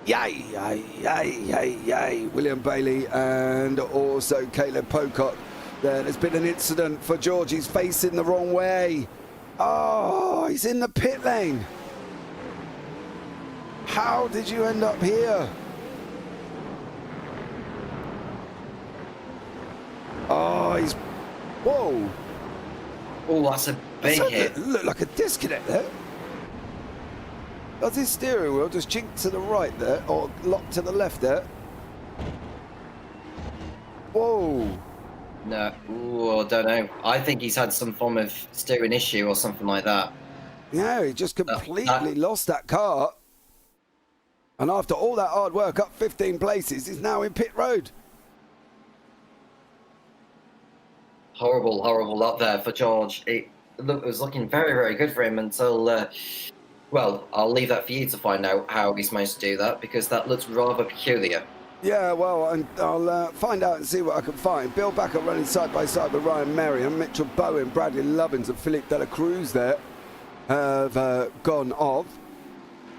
S2: Yay. William Bailey and also Caleb Pocock. There's been an incident for George. He's facing the wrong way. Oh, he's in the pit lane. How did you end up here? Oh, he's... Whoa.
S6: Oh, that's a big hit.
S2: Look like a disconnect there. Does his steering wheel just chink to the right there, or lock to the left there? Whoa.
S6: No, ooh, I don't know. I think he's had some form of steering issue or something like that.
S2: Yeah, he just completely lost that car. And after all that hard work, up 15 places, he's now in pit road.
S6: Horrible up there for George. It was looking very, very good for him until, well, I'll leave that for you to find out how he's managed to do that, because that looks rather peculiar.
S2: Yeah, well, and I'll find out and see what I can find. Bill Backer running side by side with Ryan Merriam, Mitchell Bowen, Bradley Lovins and Philippe Dela Cruz there. have gone off.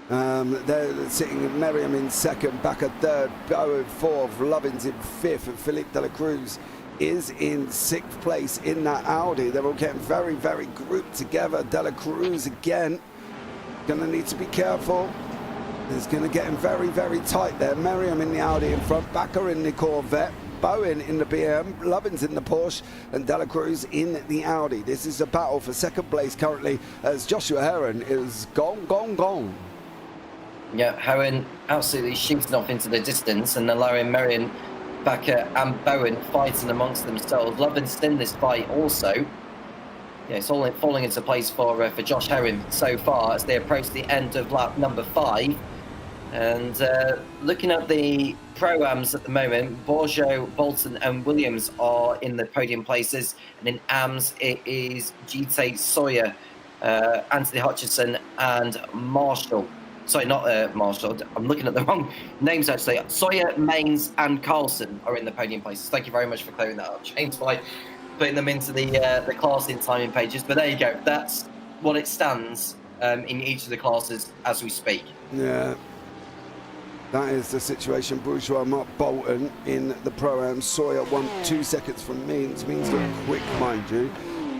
S2: They're sitting Merriam in second, Backer third, Bowen fourth, Lovins in fifth, and Philippe de la Cruz is in sixth place in that Audi. They're all getting very, very grouped together. De la Cruz again, gonna need to be careful. It's gonna get him very, very tight there. Merriam in the Audi in front, Backer in the Corvette, Bowen in the BM, Lovins in the Porsche, and De La Cruz in the Audi. This is a battle for second place currently as Joshua Heron is gone.
S6: Yeah, Heron absolutely shooting off into the distance, and allowing Merriam, Backer and Bowen fighting amongst themselves. Lovins in this fight also. Yeah, it's all falling into place for Josh Heron so far as they approach the end of lap number 5. And looking at the Pro-Ams at the moment, Borjo, Bolton and Williams are in the podium places. And in AMS, it is GT Sawyer, Anthony Hutchison and Marshall. Sorry, not Marshall. I'm looking at the wrong names, actually. Sawyer, Mains and Carlson are in the podium places. Thank you very much for clearing that up, James, by putting them into the classing timing pages. But there you go. That's what it stands in each of the classes as we speak.
S2: Yeah. That is the situation. Bourgeois, Mark Bolton in the Pro-Am. Sawyer 2 seconds from Means. Means look quick, mind you.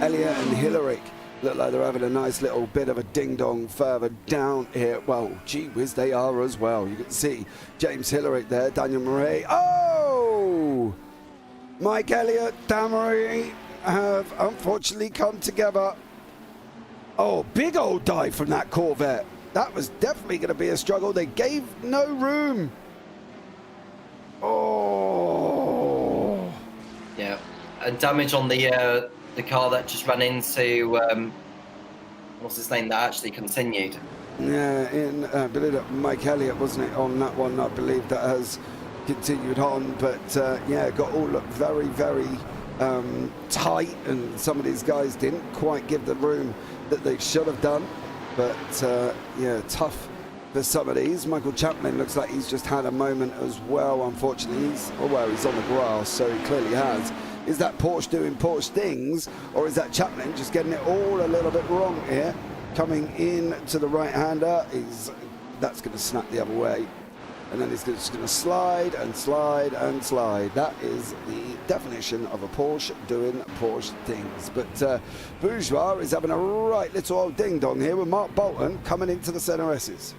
S2: Elliott and Hillary look like they're having a nice little bit of a ding-dong further down here. Well, gee whiz, they are as well. You can see James Hillary there, Daniel Murray. Oh! Mike Elliott, Dan Murray have unfortunately come together. Oh, big old dive from that Corvette. That was definitely going to be a struggle. They gave no room. Oh.
S6: Yeah, and damage on the car that just ran into what's his name that actually continued.
S2: Yeah, I believe that Mike Elliott, wasn't it, on that one? I believe that has continued on, but yeah, got all looked very, very tight, and some of these guys didn't quite give the room that they should have done. But yeah, tough for some of these. Michael Chaplin looks like he's just had a moment as well, unfortunately. He's on the grass, so he clearly has. Is that Porsche doing Porsche things, or is that Chaplin just getting it all a little bit wrong here? Coming in to the right-hander, that's going to snap the other way. And then he's just going to slide and slide and slide. That is the definition of a Porsche doing Porsche things. But Bourgeois is having a right little old ding-dong here with Mark Bolton coming into the Centre S's.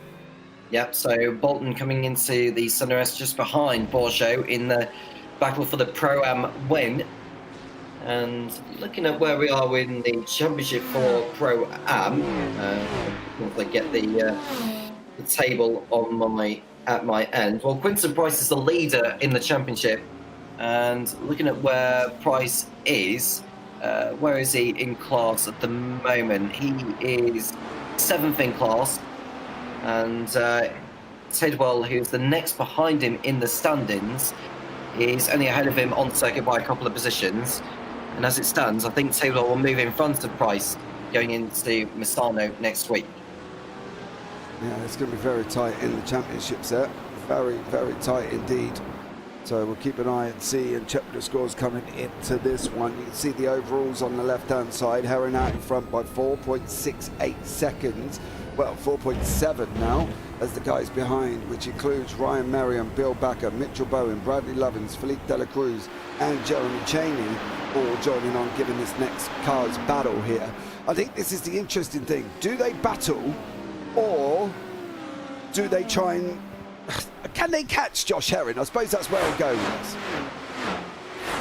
S6: Yep, so Bolton coming into the Centre S just behind Borjo in the battle for the Pro-Am win. And looking at where we are in the championship for Pro-Am, if I get the table on at my end. Well, Quinton Price is the leader in the championship, and looking at where Price is, where is he in class at the moment? He is 7th in class, and Tidwell, who's the next behind him in the standings, is only ahead of him on circuit by a couple of positions. And as it stands, I think Tidwell will move in front of Price going into Misano next week.
S2: Yeah, it's going to be very tight in the championships there. Very, very tight indeed. So we'll keep an eye and see and check the scores coming into this one. You can see the overalls on the left-hand side. Heron out in front by 4.68 seconds. Well, 4.7 now, as the guys behind, which includes Ryan Merriam, Bill Backer, Mitchell Bowen, Bradley Lovins, Philippe de la Cruz, and Jeremy Cheney, all joining on, giving this next car's battle here. I think this is the interesting thing. Do they battle, or do they try and... Can they catch Josh Heron? I suppose that's where I'm going with this.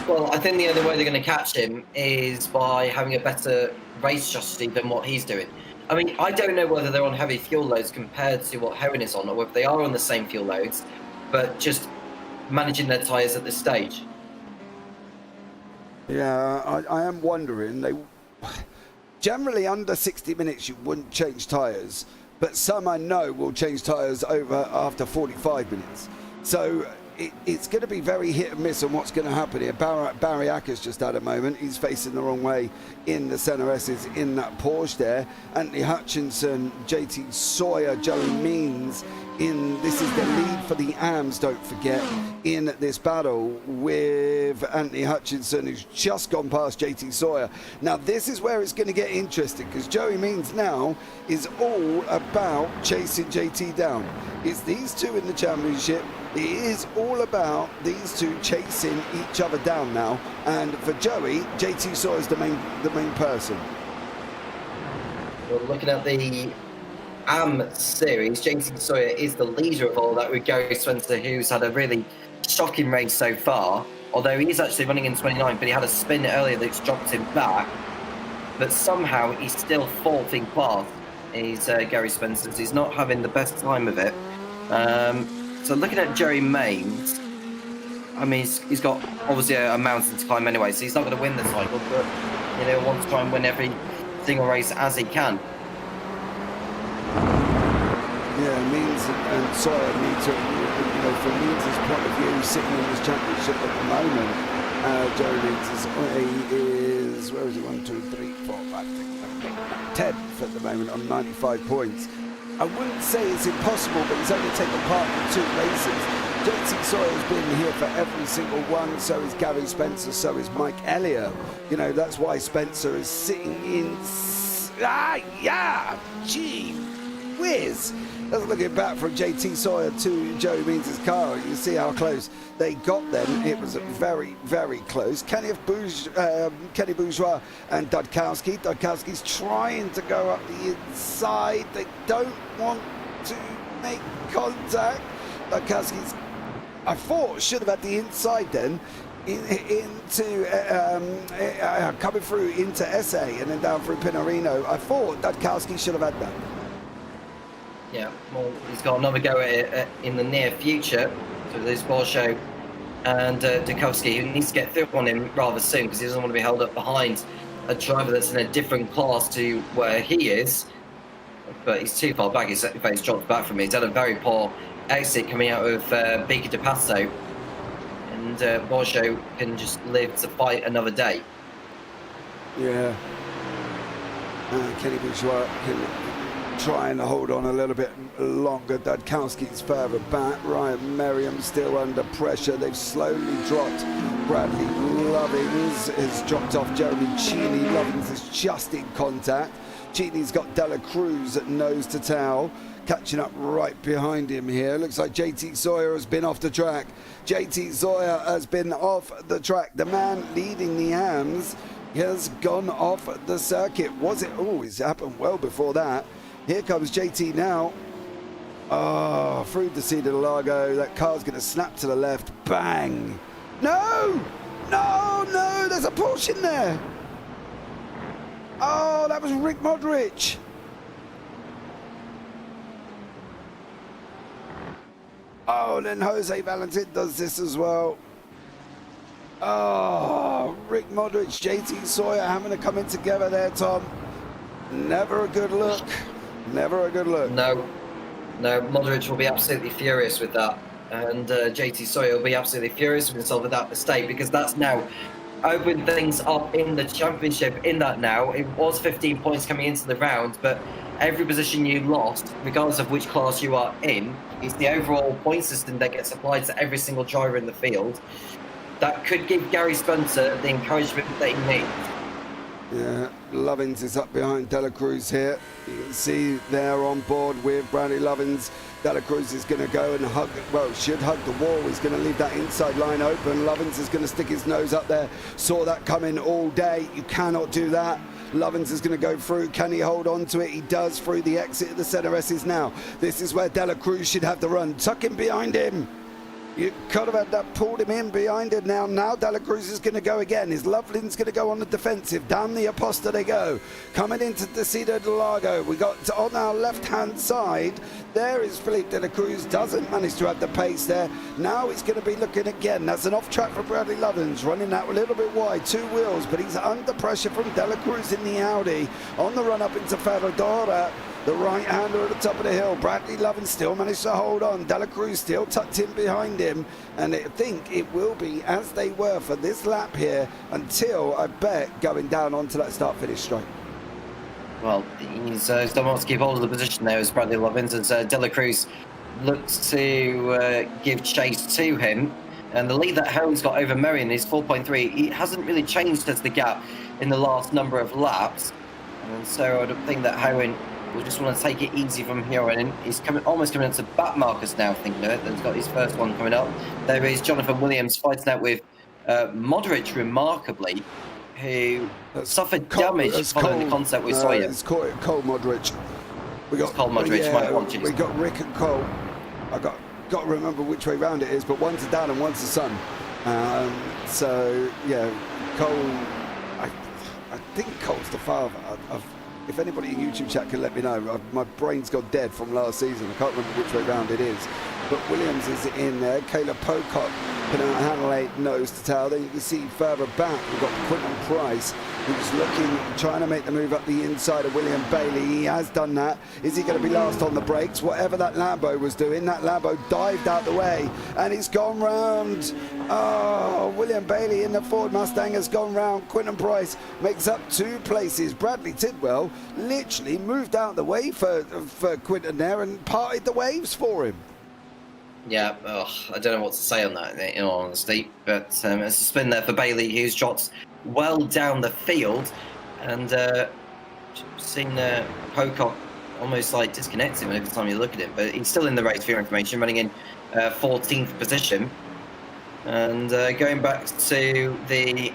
S6: Well, I think the only way they're going to catch him is by having a better race strategy than what he's doing. I mean, I don't know whether they're on heavy fuel loads compared to what Heron is on, or whether they are on the same fuel loads, but just managing their tyres at this stage.
S2: Yeah, I am wondering. They generally under 60 minutes you wouldn't change tyres, but some I know will change tyres over after 45 minutes. So it's going to be very hit and miss on what's going to happen here. Barry Acker's just had a moment. He's facing the wrong way in the centre S's in that Porsche there. Anthony Hutchinson, JT Sawyer, Joey Means this is the lead for the AMs, don't forget, in this battle with Anthony Hutchinson, who's just gone past JT Sawyer. Now this is where it's going to get interesting, because Joey Means now is all about chasing JT down. It's these two in the championship. It is all about these two chasing each other down now, and for Joey, JT Sawyer is the main person.
S6: Well, looking at the AM series, JT Sawyer is the leader of all that, with Gary Spencer, who's had a really shocking race so far, although he's actually running in 29, but he had a spin earlier that's dropped him back, but somehow he's still fourth in class. He's Gary Spencer. He's not having the best time of it. So looking at Jerry Mains, I mean, he's got obviously a mountain to climb anyway, so he's not going to win the cycle, but you know, wants to try and win every single race as he can.
S2: Yeah, Means and Sawyer need to, you know, from Means' point of view, sitting in this championship at the moment, Jerry Means is, where is he, 1, 2, 3, 4, 5, 6, 7, 8, 10th at the moment on 95 points. I wouldn't say it's impossible, but he's only taken part in 2 races. JT Sawyer's been here for every single one, so is Gary Spencer, so is Mike Elliott. You know, that's why Spencer is sitting in... gee whiz. That's looking back from JT Sawyer to Joey Means' car. You see how close they got then. It was very, very close. Kenny Bourgeois and Dudkowski. Dudkowski's trying to go up the inside. They don't want to make contact. Dudkowski's, I thought, should have had the inside then. Into coming through into SA and then down through Pinorino. I thought Dudkowski should have had that.
S6: Yeah, well, he's got another go at it in the near future. So there's Borshow and Dudkowski, who needs to get through on him rather soon, because he doesn't want to be held up behind a driver that's in a different class to where he is. But he's too far back. He's dropped back from me. He's had a very poor exit coming out of Beaker de Passo. And Borshow can just live to fight another day.
S2: Yeah. Kenny Bourgeois can try and hold on a little bit longer. Dudkowski's further back. Ryan Merriam still under pressure. They've slowly dropped. Bradley Lovings has dropped off Jeremy Cheney. Lovings is just in contact. Cheney's got Dela Cruz at nose to tail, catching up right behind him here. Looks like JT Sawyer has been off the track. JT Sawyer has been off the track. The man leading the AMs has gone off the circuit. Was it? Oh, it's happened well before that. Here comes JT now. Oh, through the Cedar del Lago. That car's going to snap to the left. Bang. No! No, no, there's a Porsche in there. Oh, that was Rick Modric. Oh, and then Jose Valentin does this as well. Oh, Rick Modric, JT Sawyer having to come in together there, Tom. Never a good look. Never a good look.
S6: No, Modric will be absolutely furious with that. And JT Sawyer will be absolutely furious with himself with that mistake, because that's now opened things up in the championship. In that now, it was 15 points coming into the round, but every position you lost, regardless of which class you are in, is the overall point system that gets applied to every single driver in the field. That could give Gary Spencer the encouragement that he needs.
S2: Yeah, Lovins is up behind Dela Cruz here. You can see they're on board with Bradley Lovins. Dela Cruz is going to go and hug, well, should hug the wall. He's going to leave that inside line open. Lovins is going to stick his nose up there. Saw that coming all day. You cannot do that. Lovins is going to go through. Can he hold on to it? He does through the exit of the center S's now. This is where Dela Cruz should have the run. Tuck him behind him. You could have had that, pulled him in behind it now. Now Dela Cruz is going to go again. His Loveland's going to go on the defensive. Down the Aposta they go. Coming into the Cedar del Lago. We got on our left-hand side. There is Felipe Dela Cruz. Doesn't manage to have the pace there. Now it's going to be looking again. That's an off-track for Bradley Lovins. Running that a little bit wide. 2 wheels, but he's under pressure from Dela Cruz in the Audi. On the run up into Ferradura. The right-hander at the top of the hill. Bradley Lovin still managed to hold on. Dela Cruz still tucked in behind him. And I think it will be as they were for this lap here until, I bet, going down onto that start-finish straight.
S6: Well, he's done well to keep hold of the position there as Bradley Lovins, as Dela Cruz looks to give chase to him. And the lead that Heron's got over Merrion is 4.3. It hasn't really changed as the gap in the last number of laps. And so I don't think that Heron will just want to take it easy from here on in. He's almost coming up to back markers now, I think. He's got his first one coming up. There is Jonathan Williams fighting out with Modric, remarkably, who suffered damage following the contact with Sawyer.
S2: It's Cole Modric.
S6: Cole Modric, my apologies.
S2: We got Rick and Cole. I got to remember which way round it is, but one's a dad and one's a son. So yeah, Cole. I think Cole's the father. If anybody in YouTube chat can let me know, my brain's got dead from last season. I can't remember which way round it is. But Williams is in there. Caleb Pocock putting out Hanley nose to tail. Then you can see further back, we've got Quinton Price, who's looking, trying to make the move up the inside of William Bailey. He has done that. Is he going to be last on the brakes? Whatever that Lambo was doing, that Lambo dived out the way and it's gone round. Oh, William Bailey in the Ford Mustang has gone round. Quinton Price makes up 2 places. Bradley Tidwell literally moved out the way for Quinton there and parted the waves for him.
S6: Yeah, I don't know what to say on that, in all honesty. But it's a spin there for Bailey, who's dropped well down the field. And seen Pocock almost like disconnect him every time you look at him. But he's still in the race for your information, running in 14th position. And going back to the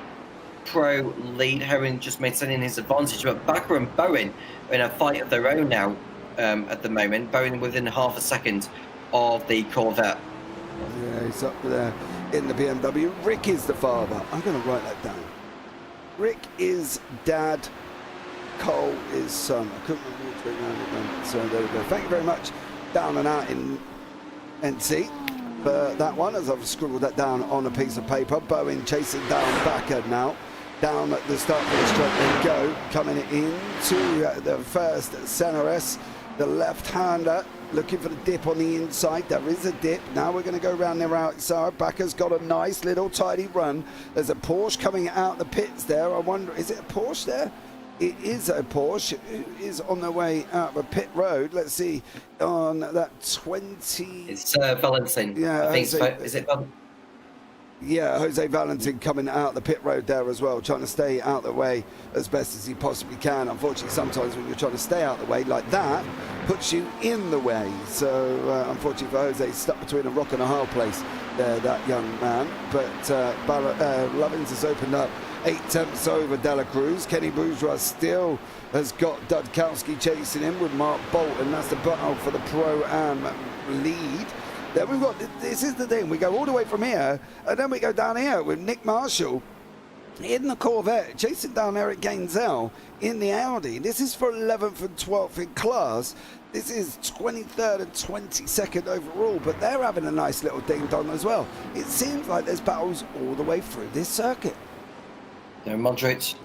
S6: pro lead, Heron just maintaining his advantage. But Backer and Bowen are in a fight of their own now at the moment. Bowen within half a second of the Corvette.
S2: Yeah, he's up there in the BMW. Rick is the father. I'm going to write that down. Rick is dad. Cole is son. I couldn't remember which way around it went. So there we go. Thank you very much. Down and out in NC for that one, as I've scribbled that down on a piece of paper. Bowen chasing down Backer now. Down at the start of the straight they go. Coming into the first Cenares, the left-hander. Looking for the dip on the inside. There is a dip. Now we're going to go around there outside. Backer's got a nice little tidy run. There's a Porsche coming out the pits there. I wonder, is it a Porsche there? It is a Porsche. It is on the way out of pit road. Let's see on that 20.
S6: It's Valentin.
S2: Yeah,
S6: I think is it Valentin?
S2: Yeah, Jose Valentin coming out the pit road there as well, trying to stay out the way as best as he possibly can. Unfortunately, sometimes when you're trying to stay out the way like that, puts you in the way. So, unfortunately for Jose, he's stuck between a rock and a hard place there, that young man. But Lovins has opened up 8 tenths over Dela Cruz. Kenny Bourgeois still has got Dudkowski chasing him with Mark Bolton. That's the battle for the Pro-Am lead. Then we've got, this is the thing, we go all the way from here, and then we go down here with Nick Marshall in the Corvette, chasing down Eric Gainzel in the Audi. This is for 11th and 12th in class. This is 23rd and 22nd overall, but they're having a nice little ding-dong as well. It seems like there's battles all the way through this circuit.
S6: Modric,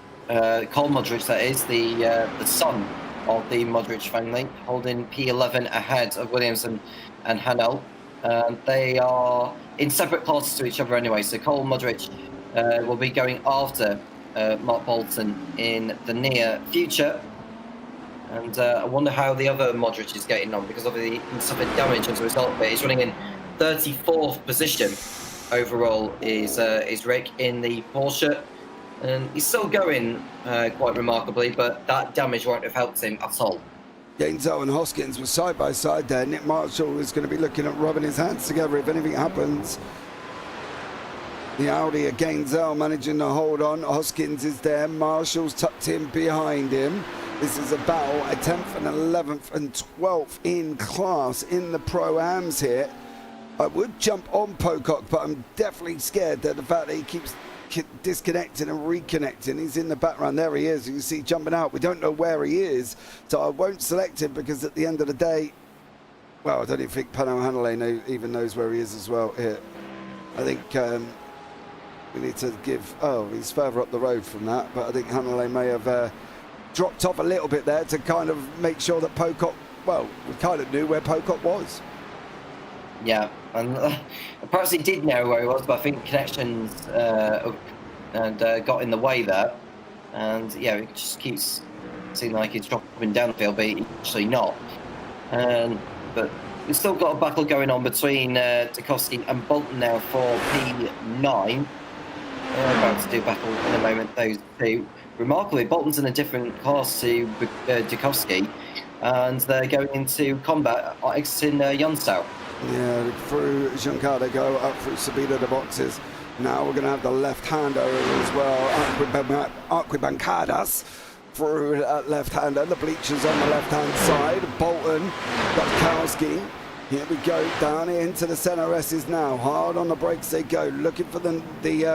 S6: Cole Modric, that is, the son of the Modric family, holding P11 ahead of Williamson and Hanel. They are in separate classes to each other anyway, so Cole Modric will be going after Mark Bolton in the near future. And I wonder how the other Modric is getting on, because obviously he suffered damage as a result of it. He's running in 34th position overall is Rick in the Porsche. And he's still going quite remarkably, but that damage won't have helped him at all.
S2: Gainzel and Hoskins were side by side there. Nick Marshall is going to be looking at rubbing his hands together if anything happens. The Audi of Gainzel managing to hold on. Hoskins is there. Marshall's tucked in behind him. This is a battle, a 10th and 11th and 12th in class in the Pro-Ams here. I would jump on Pocock, but I'm definitely scared that the fact that he keeps disconnecting and reconnecting. He's in the background. There he is. You can see jumping out. We don't know where he is, so I won't select him, because at the end of the day, well, I don't even think Pano Hanley even knows where he is as well here. I think we need to give, oh, he's further up the road from that, but I think Hanley may have dropped off a little bit there to kind of make sure that Pocock, well, we kind of knew where Pocock was.
S6: Yeah, and perhaps he did know where he was, but I think connections got in the way there. And yeah, it just keeps seeming like he's dropping down the field, but he's actually not. But we've still got a battle going on between Dukowski and Bolton now for P9. We're about to do battle in a moment, those two. Remarkably, Bolton's in a different class to Dukowski, and they're going into combat exiting Youngstown.
S2: Yeah, through Juncker, they go up through Sabina the boxes. Now we're going to have the left-hander as well, Arquibancadas through that left-hander. The bleachers on the left-hand side. Bolton, Dukowski. Here we go, down into the centre S's now. Hard on the brakes they go, looking for the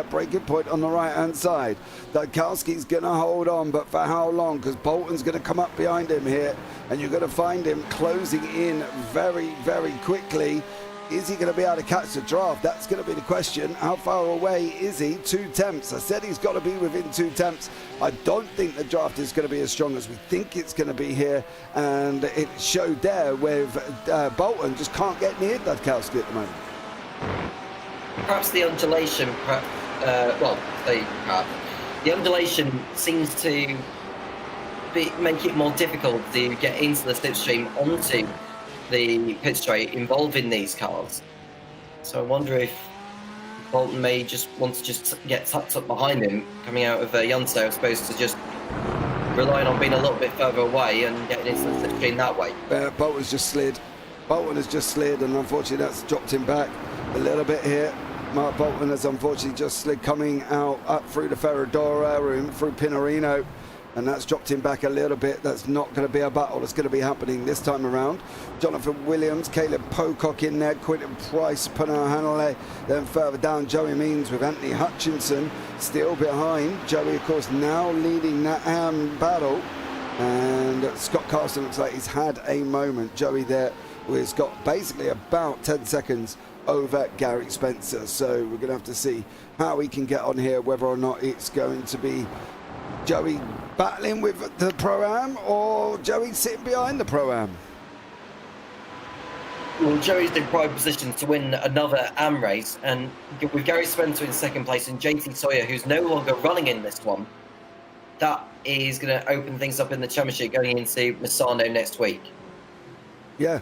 S2: braking point on the right-hand side. Dukowski's going to hold on, but for how long? Because Bolton's going to come up behind him here, and you're going to find him closing in very, very quickly. Is he going to be able to catch the draft? That's going to be the question. How far away is he? 2 tenths. I said he's got to be within 2 tenths. I don't think the draft is going to be as strong as we think it's going to be here. And it showed there with Bolton just can't get near Dukowski at the moment.
S6: Perhaps the undulation, the undulation seems to make it more difficult to get into the slipstream onto the pit straight involving these cars. So I wonder if Bolton may just want to just get tucked up behind him coming out of Youngstown, as opposed to just relying on being a little bit further away and getting into the slipstream that way.
S2: Bolton's just slid. Bolton has just slid, and unfortunately that's dropped him back a little bit here. Mark Bolton has unfortunately just slid coming out up through the Ferradura and through Pinorino. And that's dropped him back a little bit. That's not going to be a battle that's going to be happening this time around. Jonathan Williams, Caleb Pocock in there, Quinton Price, Pinar Hanley. Then further down, Joey Means with Anthony Hutchinson still behind. Joey, of course, now leading that battle. And Scott Carson looks like he's had a moment. Joey there has got basically about 10 seconds over Gary Spencer. So we're going to have to see how he can get on here, whether or not it's going to be Joey battling with the Pro-Am or Joey sitting behind the Pro-Am.
S6: Well, Joey's in prime position to win another AM race, and with Gary Spencer in second place and JT Sawyer, who's no longer running in this one, that is going to open things up in the championship going into Misano next week.
S2: Yeah,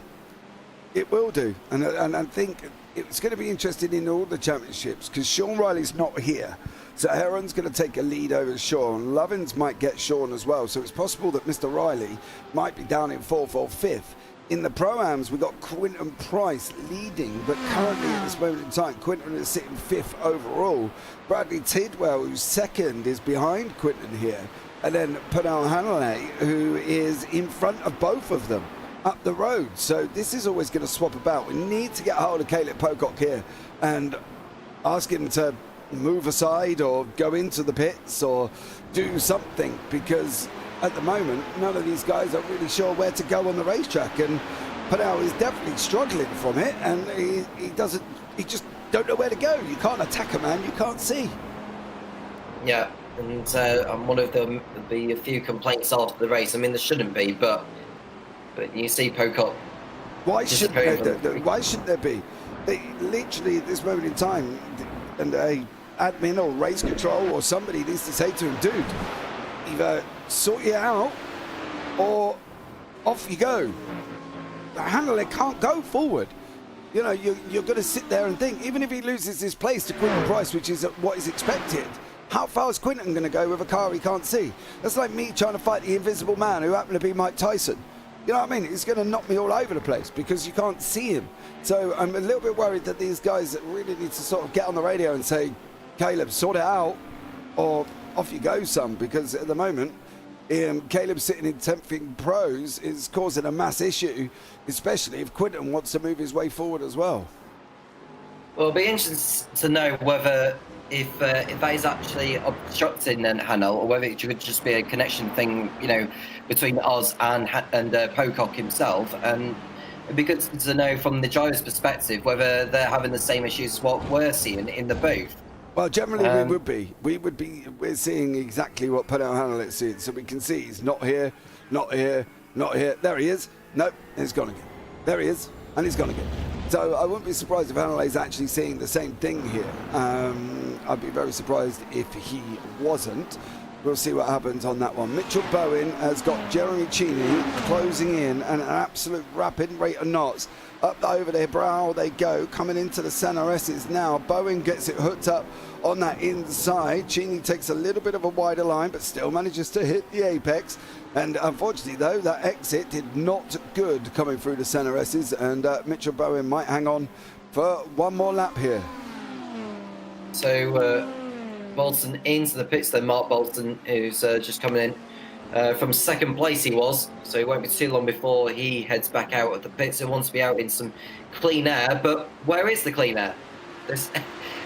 S2: it will do. And I think it's going to be interesting in all the championships because Sean Riley's not here. So Heron's going to take a lead over Sean. Lovins might get Sean as well. So it's possible that Mr. Riley might be down in 4th or 5th. In the Pro-Ams, we've got Quinton Price leading, but currently at this moment in time, Quinton is sitting 5th overall. Bradley Tidwell, who's 2nd, is behind Quinton here. And then Pinar Hanley, who is in front of both of them up the road. So this is always going to swap about. We need to get a hold of Caleb Pocock here and ask him to move aside or go into the pits or do something, because at the moment none of these guys are really sure where to go on the racetrack, and Pinar is definitely struggling from it, and he just don't know where to go. You can't attack a man you can't see.
S6: Yeah, and one of the few complaints after the race, I mean there shouldn't be, but you see Pocock.
S2: Why shouldn't there be? They literally at this moment in time, and a admin or race control or somebody needs to say to him, dude, either sort you out or off you go. The handler can't go forward. You know, you're going to sit there and think, even if he loses his place to Quinton Price, which is what is expected, how far is Quinton going to go with a car he can't see? That's like me trying to fight the invisible man who happened to be Mike Tyson. You know what I mean? It's going to knock me all over the place because you can't see him. So I'm a little bit worried that these guys really need to sort of get on the radio and say, Caleb, sort it out, or off you go, son, because at the moment, Caleb sitting in 10th in pros is causing a mass issue, especially if Quinton wants to move his way forward as well.
S6: Well, it'll be interesting to know whether if that is actually obstructing Hanel, or whether it could just be a connection thing, you know, between us and Pocock himself. And it'd be good to know from the driver's perspective whether they're having the same issues as what we're seeing in the booth.
S2: Well, generally we're seeing exactly what Pernell Hanlett's seeing. So we can see he's not here, not here, not here. There he is. Nope, he's gone again. There he is, and he's gone again. So I wouldn't be surprised if Hanlett's actually seeing the same thing here. I'd be very surprised if he wasn't. We'll see what happens on that one. Mitchell Bowen has got Jeremy Cheney closing in at an absolute rapid rate of knots. Up over their brow they go, coming into the center S's now. Bowen gets it hooked up on that inside. Cheney takes a little bit of a wider line, but still manages to hit the apex. And unfortunately, though, that exit did not good coming through the center S's, and Mitchell Bowen might hang on for one more lap here.
S6: So Bolton into the pits then. Mark Bolton, who's just coming in from second place he was, so it won't be too long before he heads back out of the pits. He wants to be out in some clean air, but where is the clean air? There's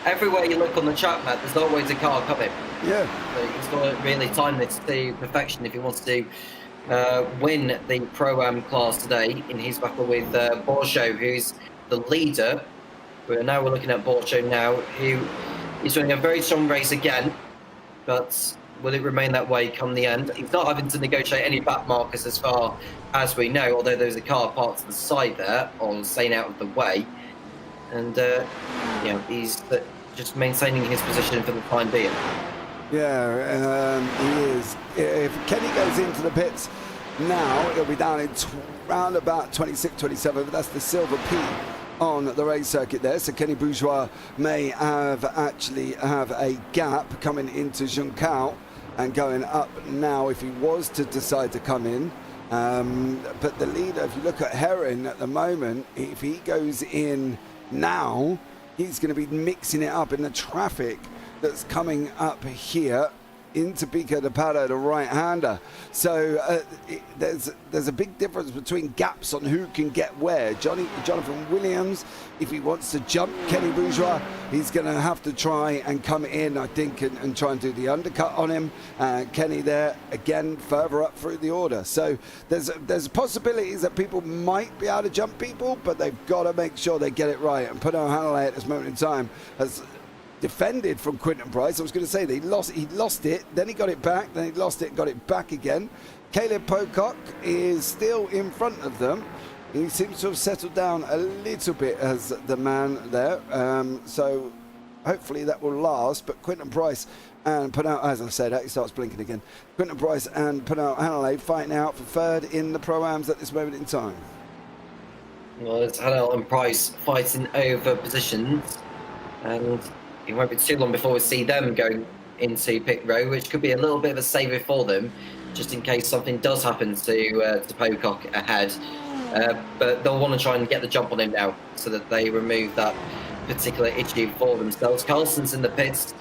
S6: everywhere you look on the track map, there's always a car coming.
S2: Yeah.
S6: So he's got to really time this to perfection if he wants to win the Pro-Am class today in his battle with Borchot, who's the leader. We're looking at Borchot now, who is running a very strong race again, but will it remain that way come the end? He's not having to negotiate any back markers as far as we know, although there's a car parked to the side there, or staying out of the way. And, he's just maintaining his position for the time being.
S2: Yeah, he is. If Kenny goes into the pits now, he'll be down in round about 26, 27, but that's the silver P on the race circuit there. So Kenny Bourgeois may have a gap coming into Junção and going up now if he was to decide to come in. But the leader, if you look at Heron at the moment, if he goes in now, he's going to be mixing it up in the traffic that's coming up here into Pico de Pado, the right-hander. So there's a big difference between gaps on who can get where. Jonathan Williams, if he wants to jump Kenny Bourgeois, he's going to have to try and come in, I think, and try and do the undercut on him. Kenny there, again, further up through the order. So there's possibilities that people might be able to jump people, but they've got to make sure they get it right. And Pernell Hanley at this moment in time has defended from Quinton Price. I was going to say that he lost it, then he got it back, then he lost it, got it back again. Caleb Pocock is still in front of them. He seems to have settled down a little bit as the man there. So hopefully that will last. But Quinton Price and Pernell, as I said, he starts blinking again. Quinton Price and Pernell Hanley fighting out for third in the Pro-Ams at this moment in time.
S6: Well, it's Hanley and Price fighting over positions, and it won't be too long before we see them going into pit row, which could be a little bit of a saver for them, just in case something does happen to Pocock ahead. But they'll want to try and get the jump on him now, so that they remove that particular issue for themselves. Carlson's in the pits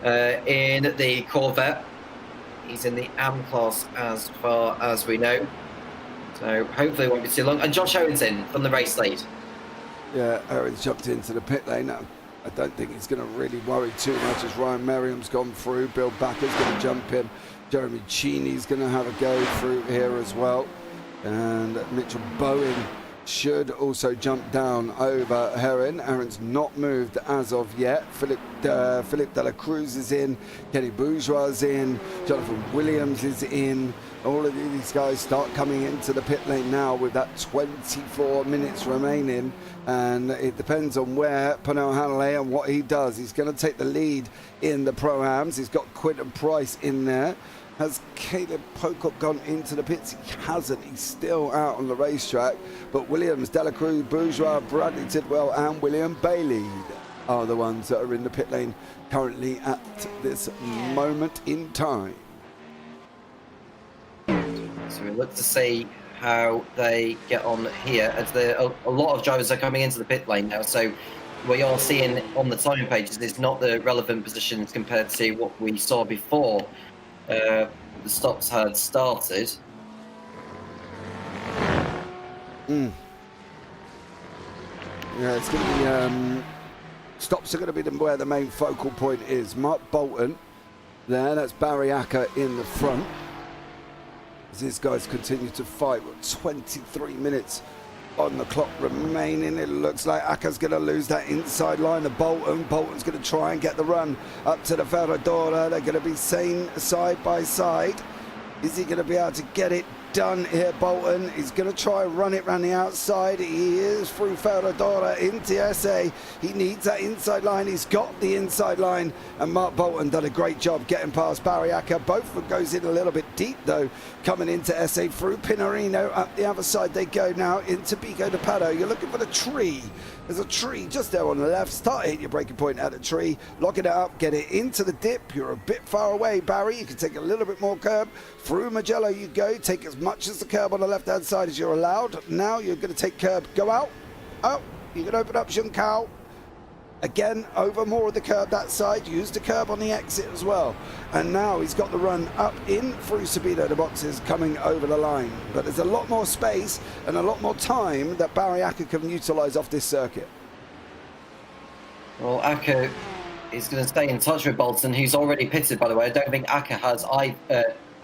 S6: in the Corvette. He's in the AM class as far as we know. So hopefully it won't be too long. And Josh Owen's in from the race lead.
S2: Yeah, Owen's jumped into the pit lane now. I don't think he's going to really worry too much as Ryan Merriam's gone through. Bill Backer's going to jump in. Jeremy Cheney's going to have a go through here as well. And Mitchell Bowen should also jump down over Heron. Heron's not moved as of yet. Philip de la Cruz is in. Kenny Bourgeois is in. Jonathan Williams is in. All of these guys start coming into the pit lane now with that 24 minutes remaining. And it depends on where Pernell Hanley and what he does. He's going to take the lead in the Pro-Ams. He's got Quinton Price in there. Has Caleb Pocock gone into the pits? He hasn't. He's still out on the racetrack. But Williams, Dela Cruz, Bourgeois, Bradley Tidwell and William Bailey are the ones that are in the pit lane currently at this moment in time.
S6: So we look to see how they get on here, as a lot of drivers are coming into the pit lane now. So what you're seeing on the time pages is not the relevant positions compared to what we saw before the stops had started.
S2: Yeah, it's going to be stops are going to be where the main focal point is. Mark Bolton there, that's Barry Acker in the front. As these guys continue to fight with 23 minutes on the clock remaining. It looks like Aka's going to lose that inside line. The Bolton's going to try and get the run up to the Ferradura. They're going to be same side by side. Is he going to be able to get it done here? Bolton, he's going to try and run it around the outside. He is through Ferradura into SA. He needs that inside line. He's got the inside line, and Mark Bolton done a great job getting past Barry Aka. Both of them goes in a little bit deep though, coming into SA through Pinarino. Up the other side they go now into Pico de Pado. You're looking for the tree. There's a tree just there on the left. Start hitting your breaking point at the tree, locking it up, get it into the dip. You're a bit far away, Barry. You can take a little bit more curb. Through Magello you go. Take as much as the curb on the left hand side as you're allowed. Now you're going to take curb, go out. You can open up Junkao. Again, over more of the curb that side. Use the curb on the exit as well. And now he's got the run up in through Sabino, the boxes coming over the line. But there's a lot more space and a lot more time that Barry Aka can utilise off this circuit.
S6: Well, Aka is going to stay in touch with Bolton, who's already pitted, by the way. I don't think Aka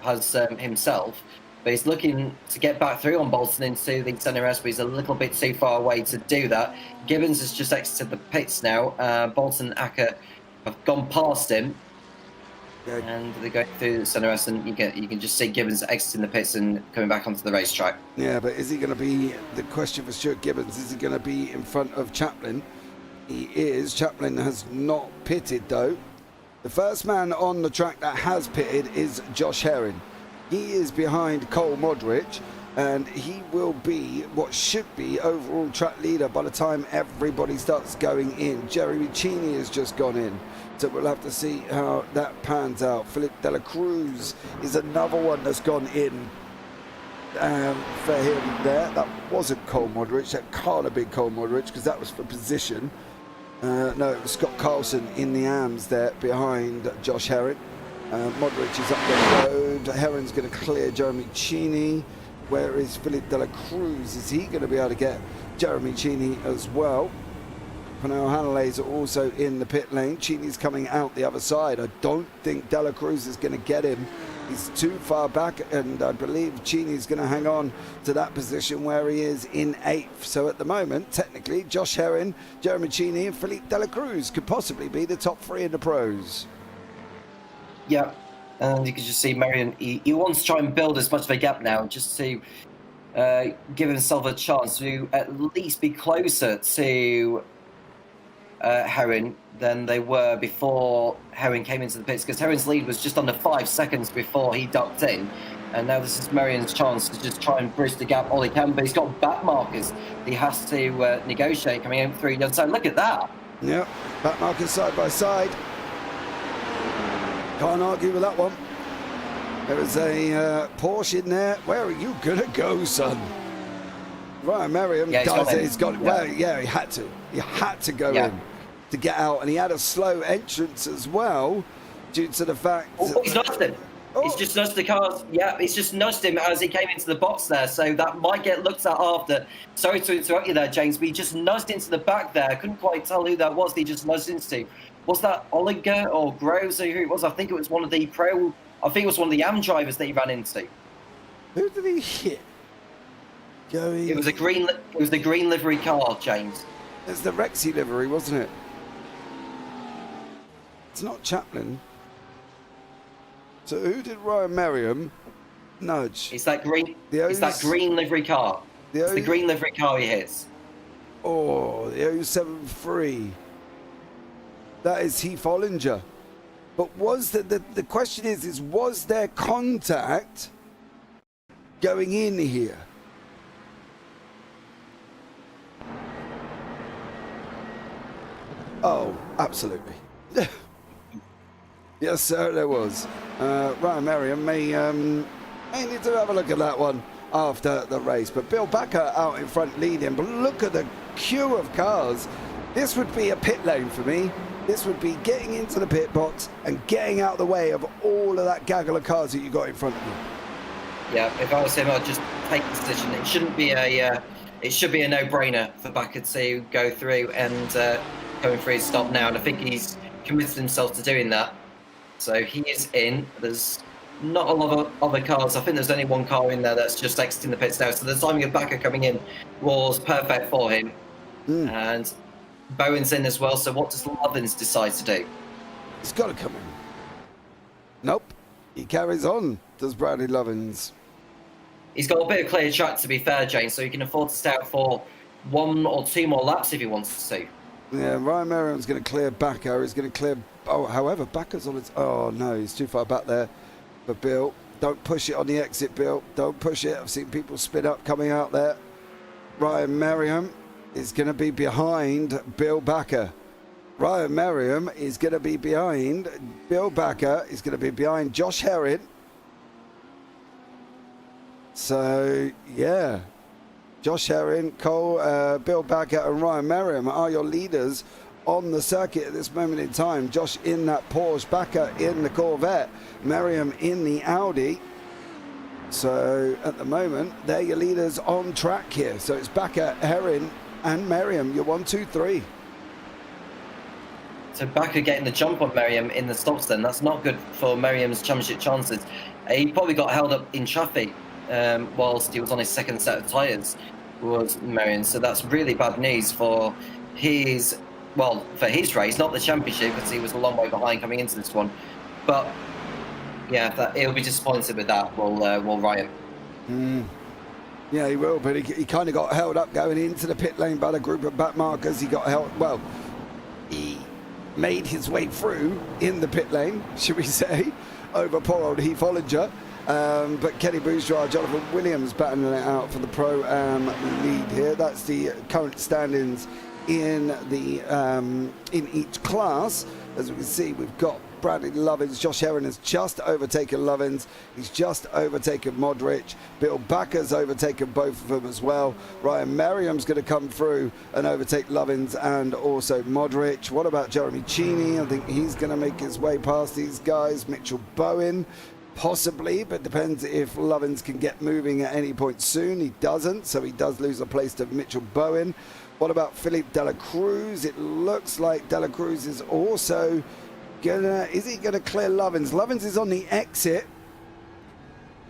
S6: has himself. But he's looking to get back through on Bolton into the centre S, but he's a little bit too far away to do that. Gibbons has just exited the pits now. Bolton and Aka have gone past him. Yeah. And they're going through the centre S, and you can just see Gibbons exiting the pits and coming back onto the racetrack.
S2: Yeah, but is he going to be, the question for Stuart Gibbons, is he going to be in front of Chaplin? He is. Chaplin has not pitted though. The first man on the track that has pitted is Josh Herring. He is behind Cole Modric, and he will be what should be overall track leader by the time everybody starts going in. Jeremy Cheney has just gone in, so we'll have to see how that pans out. Philip De La Cruz is another one that's gone in for him there. That wasn't Cole Modric. That can't have been Cole Modric because that was for position. No, it was Scott Carlson in the AMS there behind Josh Herring. Modric is up the road. Herring's going to clear Jeremy Cheney. Where is Philip De La Cruz? Is he going to be able to get Jeremy Cheney as well? Panel Hanley's also in the pit lane. Cheney's coming out the other side. I don't think De La Cruz is going to get him. He's too far back, and I believe Cheney's going to hang on to that position where he is in 8th. So at the moment, technically, Josh Herring, Jeremy Cheney and Philippe De La Cruz could possibly be the top 3 in the pros.
S6: Yeah, and you can just see Marion, he wants to try and build as much of a gap now, just to give himself a chance to at least be closer to Herring than they were before Herring came into the pits, because Herring's lead was just under 5 seconds before he ducked in. And now this is Marion's chance to just try and bridge the gap all he can, but he's got back markers he has to negotiate coming in through the other side. Look at that.
S2: Yeah, back markers side by side. Can't argue with that one. There is a Porsche in there. Where are you going to go, son? Ryan Merriam does it. He's got it. Well, yeah, he had to. He had to go in to get out. And he had a slow entrance as well due to the fact...
S6: Oh, he's nudged him. Oh. He's just nudged the cars. Yeah, he's just nudged him as he came into the box there. So that might get looked at after. Sorry to interrupt you there, James, but he just nudged into the back there. I couldn't quite tell who that was that he just nudged into. Was that Olinger or Groves or who it was? I think it was one of the AM drivers that he ran into.
S2: Who did he hit?
S6: It was the green livery car, James.
S2: It's the Rexy livery, wasn't it? It's not Chaplin. So who did Ryan Merriam nudge?
S6: It's that green livery car. It's the green livery car he hits.
S2: Oh, the 073. That is Heath Ollinger. But was the question is was there contact going in here? Oh, absolutely. Yes, sir, there was. Ryan Merriam may need to have a look at that one after the race. But Bill Backer out in front leading. But look at the queue of cars. This would be a pit lane for me. This would be getting into the pit box and getting out of the way of all of that gaggle of cars that you got in front of you.
S6: Yeah, if I was him, I'd just take the decision. It shouldn't be it should be a no-brainer for Backer to go through and going for his stop now. And I think he's committed himself to doing that. So he is in. There's not a lot of other cars. I think there's only one car in there that's just exiting the pits now. So the timing of Bakker coming in was perfect for him. And Bowen's in as well. So what does Lovins decide to do?
S2: He's got to come in. Nope. He carries on, does Bradley Lovins.
S6: He's got a bit of clear track, to be fair, Jane, so he can afford to stay out for 1 or 2 more laps if he wants to.
S2: Yeah, Ryan Merriam's going to clear Bakker. He's going to clear... Oh, however, Bakker's on his... Oh, no, he's too far back there for Bill. Don't push it on the exit, Bill. Don't push it. I've seen people spin up coming out there. Ryan Merriam is going to be behind Bill Bakker. Ryan Merriam is going to be behind Bill Bakker. He's going to be behind Josh Herring. So, yeah. Josh Herring, Cole, Bill Bakker and Ryan Merriam are your leaders on the circuit at this moment in time. Josh in that Porsche, Bakker in the Corvette, Merriam in the Audi. So, at the moment, they're your leaders on track here. So, it's Bakker, Herring and Merriam, your 1, 2, 3.
S6: So Bakker getting the jump on Merriam in the stops then. That's not good for Merriam's championship chances. He probably got held up in traffic whilst he was on his second set of tyres, was Merriam. So that's really bad news for his, well, for his race, not the championship, because he was a long way behind coming into this one. But yeah, he'll be disappointed with that, will Ryan.
S2: Yeah, he will, but he kind of got held up going into the pit lane by the group of back markers. He got held, well, he made his way through in the pit lane, should we say, over poor old Heath Hollinger. But Kenny Bourgeois, Jonathan Williams battling it out for the Pro-Am lead here. That's the current standings in the in each class. As we can see, we've got Bradley Lovins. Josh Herring has just overtaken Lovins. He's just overtaken Modric. Bill Bakker's overtaken both of them as well. Ryan Merriam's going to come through and overtake Lovins and also Modric. What about Jeremy Cheney? I think he's going to make his way past these guys. Mitchell Bowen, possibly, but depends if Lovins can get moving at any point soon. He doesn't, so he does lose a place to Mitchell Bowen. What about Philippe Dela Cruz? It looks like Dela Cruz is also is he gonna clear Lovins? Lovins is on the exit.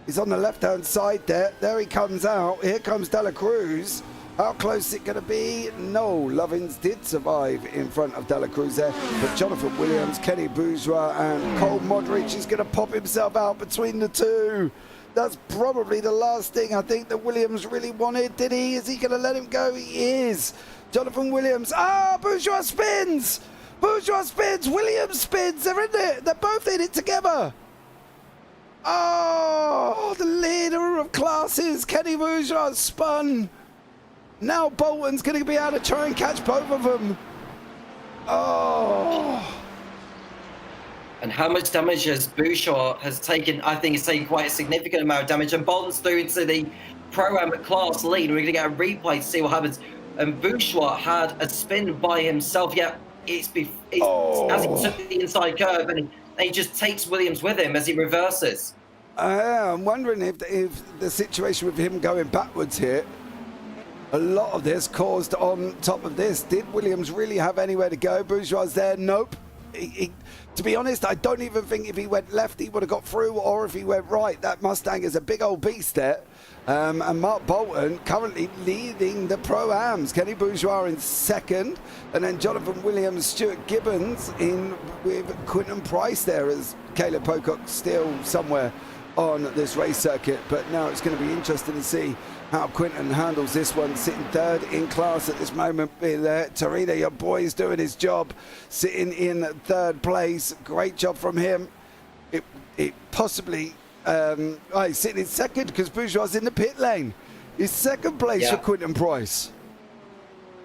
S2: He's on the left-hand side there. There he comes out. Here comes Dela Cruz. How close is it going to be? No, Lovins did survive in front of Dela Cruz there. But Jonathan Williams, Kenny Bourgeois and Cole Modric is going to pop himself out between the two. That's probably the last thing I think that Williams really wanted, did he? Is he going to let him go? He is. Jonathan Williams. Ah, Bourgeois spins. Bourgeois spins. Williams spins. They're in it. They're both in it together. Oh, the leader of classes, Kenny Bourgeois spun. Now Bolton's going to be able to try and catch both of them. Oh.
S6: And how much damage has Bourgeois has taken? I think he's taken quite a significant amount of damage. And Bolton's through into the Pro-Am class lead. We're going to get a replay to see what happens. And Bourgeois had a spin by himself. Yeah, it's as he took the inside curve and he just takes Williams with him as he reverses.
S2: I'm wondering if the situation with him going backwards here, a lot of this caused on top of this. Did Williams really have anywhere to go? Bourgeois there? Nope. To be honest, I don't even think if he went left he would have got through, or if he went right. That Mustang is a big old beast there. And Mark Bolton currently leading the Pro-Ams. Kenny Bourgeois in second, and then Jonathan Williams, Stuart Gibbons in with Quinton Price there, as Caleb Pocock still somewhere on this race circuit. But now it's going to be interesting to see how Quinton handles this one, sitting third in class at this moment. Torino, your boy, is doing his job, sitting in third place. Great job from him. It possibly... he's sitting in second because Bourgeois is in the pit lane. He's second place for Quinton Price.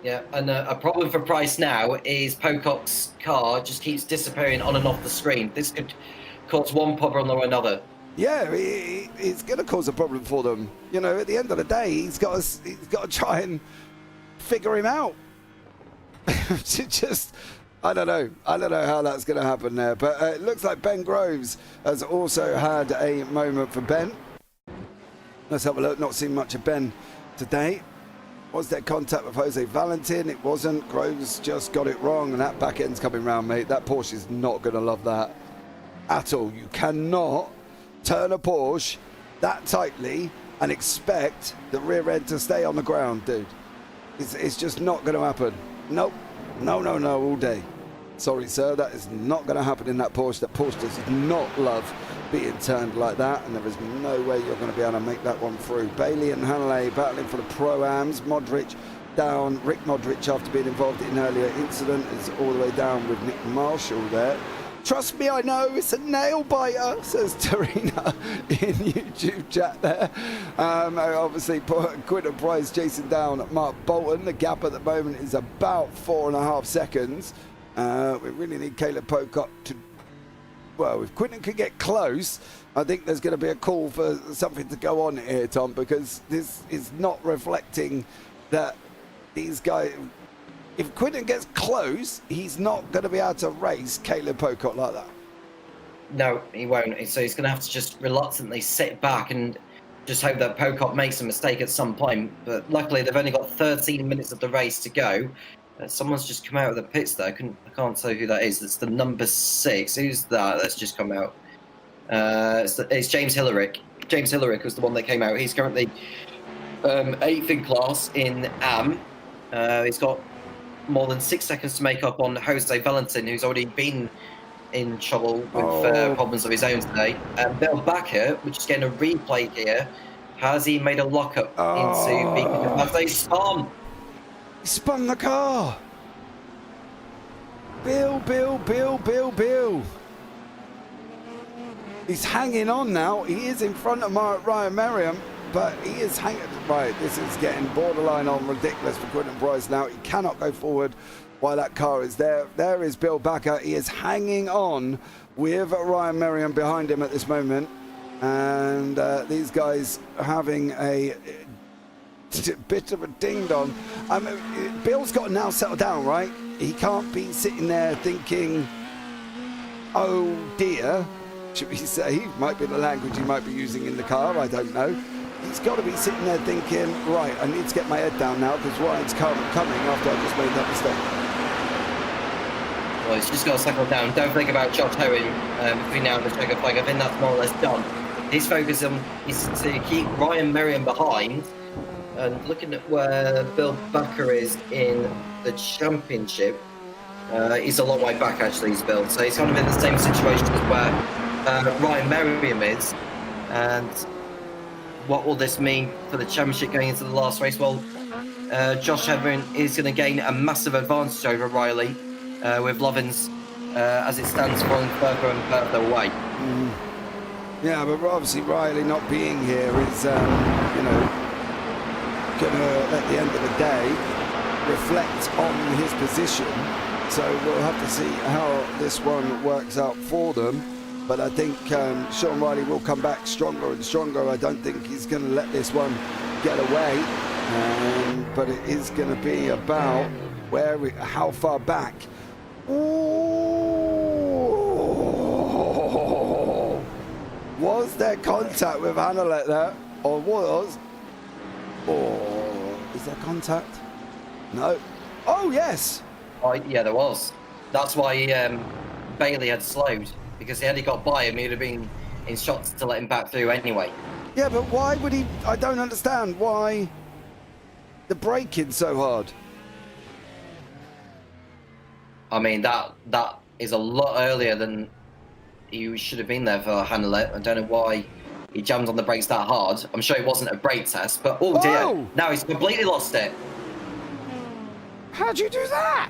S6: Yeah, and a problem for Price now is Pocock's car just keeps disappearing on and off the screen. This could cause one problem or another.
S2: Yeah, it's going to cause a problem for them. You know, at the end of the day, he's got to try and figure him out. Just... I don't know how that's going to happen there, but it looks like Ben Groves has also had a moment for Ben. Let's have a look. Not seen much of Ben today. Was there contact with Jose Valentin? It wasn't. Groves just got it wrong, and that back end's coming round, mate. That Porsche is not going to love that at all. You cannot turn a Porsche that tightly and expect the rear end to stay on the ground, dude. It's just not going to happen. Nope. No, all day. Sorry, sir, that is not going to happen in that Porsche. That Porsche does not love being turned like that, and there is no way you're going to be able to make that one through. Bailey and Hanley battling for the Pro-Ams. Modric down. Rick Modric, after being involved in an earlier incident, is all the way down with Nick Marshall there. Trust me, I know, it's a nail biter, says Tarina in YouTube chat there. Obviously, Quinton Price chasing down Mark Bolton. The gap at the moment is about 4.5 seconds. We really need Caleb Pocock to... Well, if Quinton could get close, I think there's going to be a call for something to go on here, Tom, because this is not reflecting that these guys... If Quinton gets close, he's not going to be able to race Caleb Pocock like that.
S6: No, he won't. So he's going to have to just reluctantly sit back and just hope that Pocock makes a mistake at some point. But luckily, they've only got 13 minutes of the race to go. Someone's just come out of the pits there. I can't tell who that is. It's the number 6. Who's that? That's just come out. It's James Hillerick. James Hillerick was the one that came out. He's currently 8th in class in AM. He's got more than 6 seconds to make up on Jose Valentin, who's already been in trouble with problems of his own today. Bill Backer, which is getting a replay here, has he made a lockup into Beacon as they spun?
S2: He spun the car. Bill. He's hanging on now. He is in front of Ryan Merriam, but he is hanging. Right, this is getting borderline on ridiculous for Quinton Price now. He cannot go forward while that car is there. There is Bill Backer. He is hanging on with Ryan Merriam behind him at this moment. And these guys having a bit of a ding-dong. Bill's got to now settle down, right? He can't be sitting there thinking, oh dear, should we say, might be the language he might be using in the car, I don't know. He's got to be sitting there thinking, right, I need to get my head down now because Ryan's coming after I just made that mistake.
S6: Well, he's just got to settle down. Don't think about Josh Owen between now and the checker flag. I think that's more or less done. His focus is to keep Ryan Merriam behind. And looking at where Bill Backer is in the championship, he's a long way back actually, he's Bill. So he's kind of in the same situation as where Ryan Merriam is. And what will this mean for the championship going into the last race? Well, Josh Everin is going to gain a massive advantage over Riley, with Lovins, as it stands, falling further and further away.
S2: Yeah, but obviously Riley not being here is, going to, at the end of the day, reflect on his position. So we'll have to see how this one works out for them. But I think Sean Riley will come back stronger and stronger. I don't think he's going to let this one get away. But it is going to be about how far back. Ooh. Was there contact with Hannah there? Or was? Or is there contact? No. Oh, yes.
S6: Oh, yeah, there was. That's why Bailey had slowed. Because had he got by him, he'd have been in shots to let him back through anyway.
S2: Yeah, but why would he? I don't understand why the braking so hard.
S6: I mean, that is a lot earlier than he should have been there for Hanley. I don't know why he jammed on the brakes that hard. I'm sure it wasn't a brake test, but oh dear, now he's completely lost it.
S2: How'd you do that?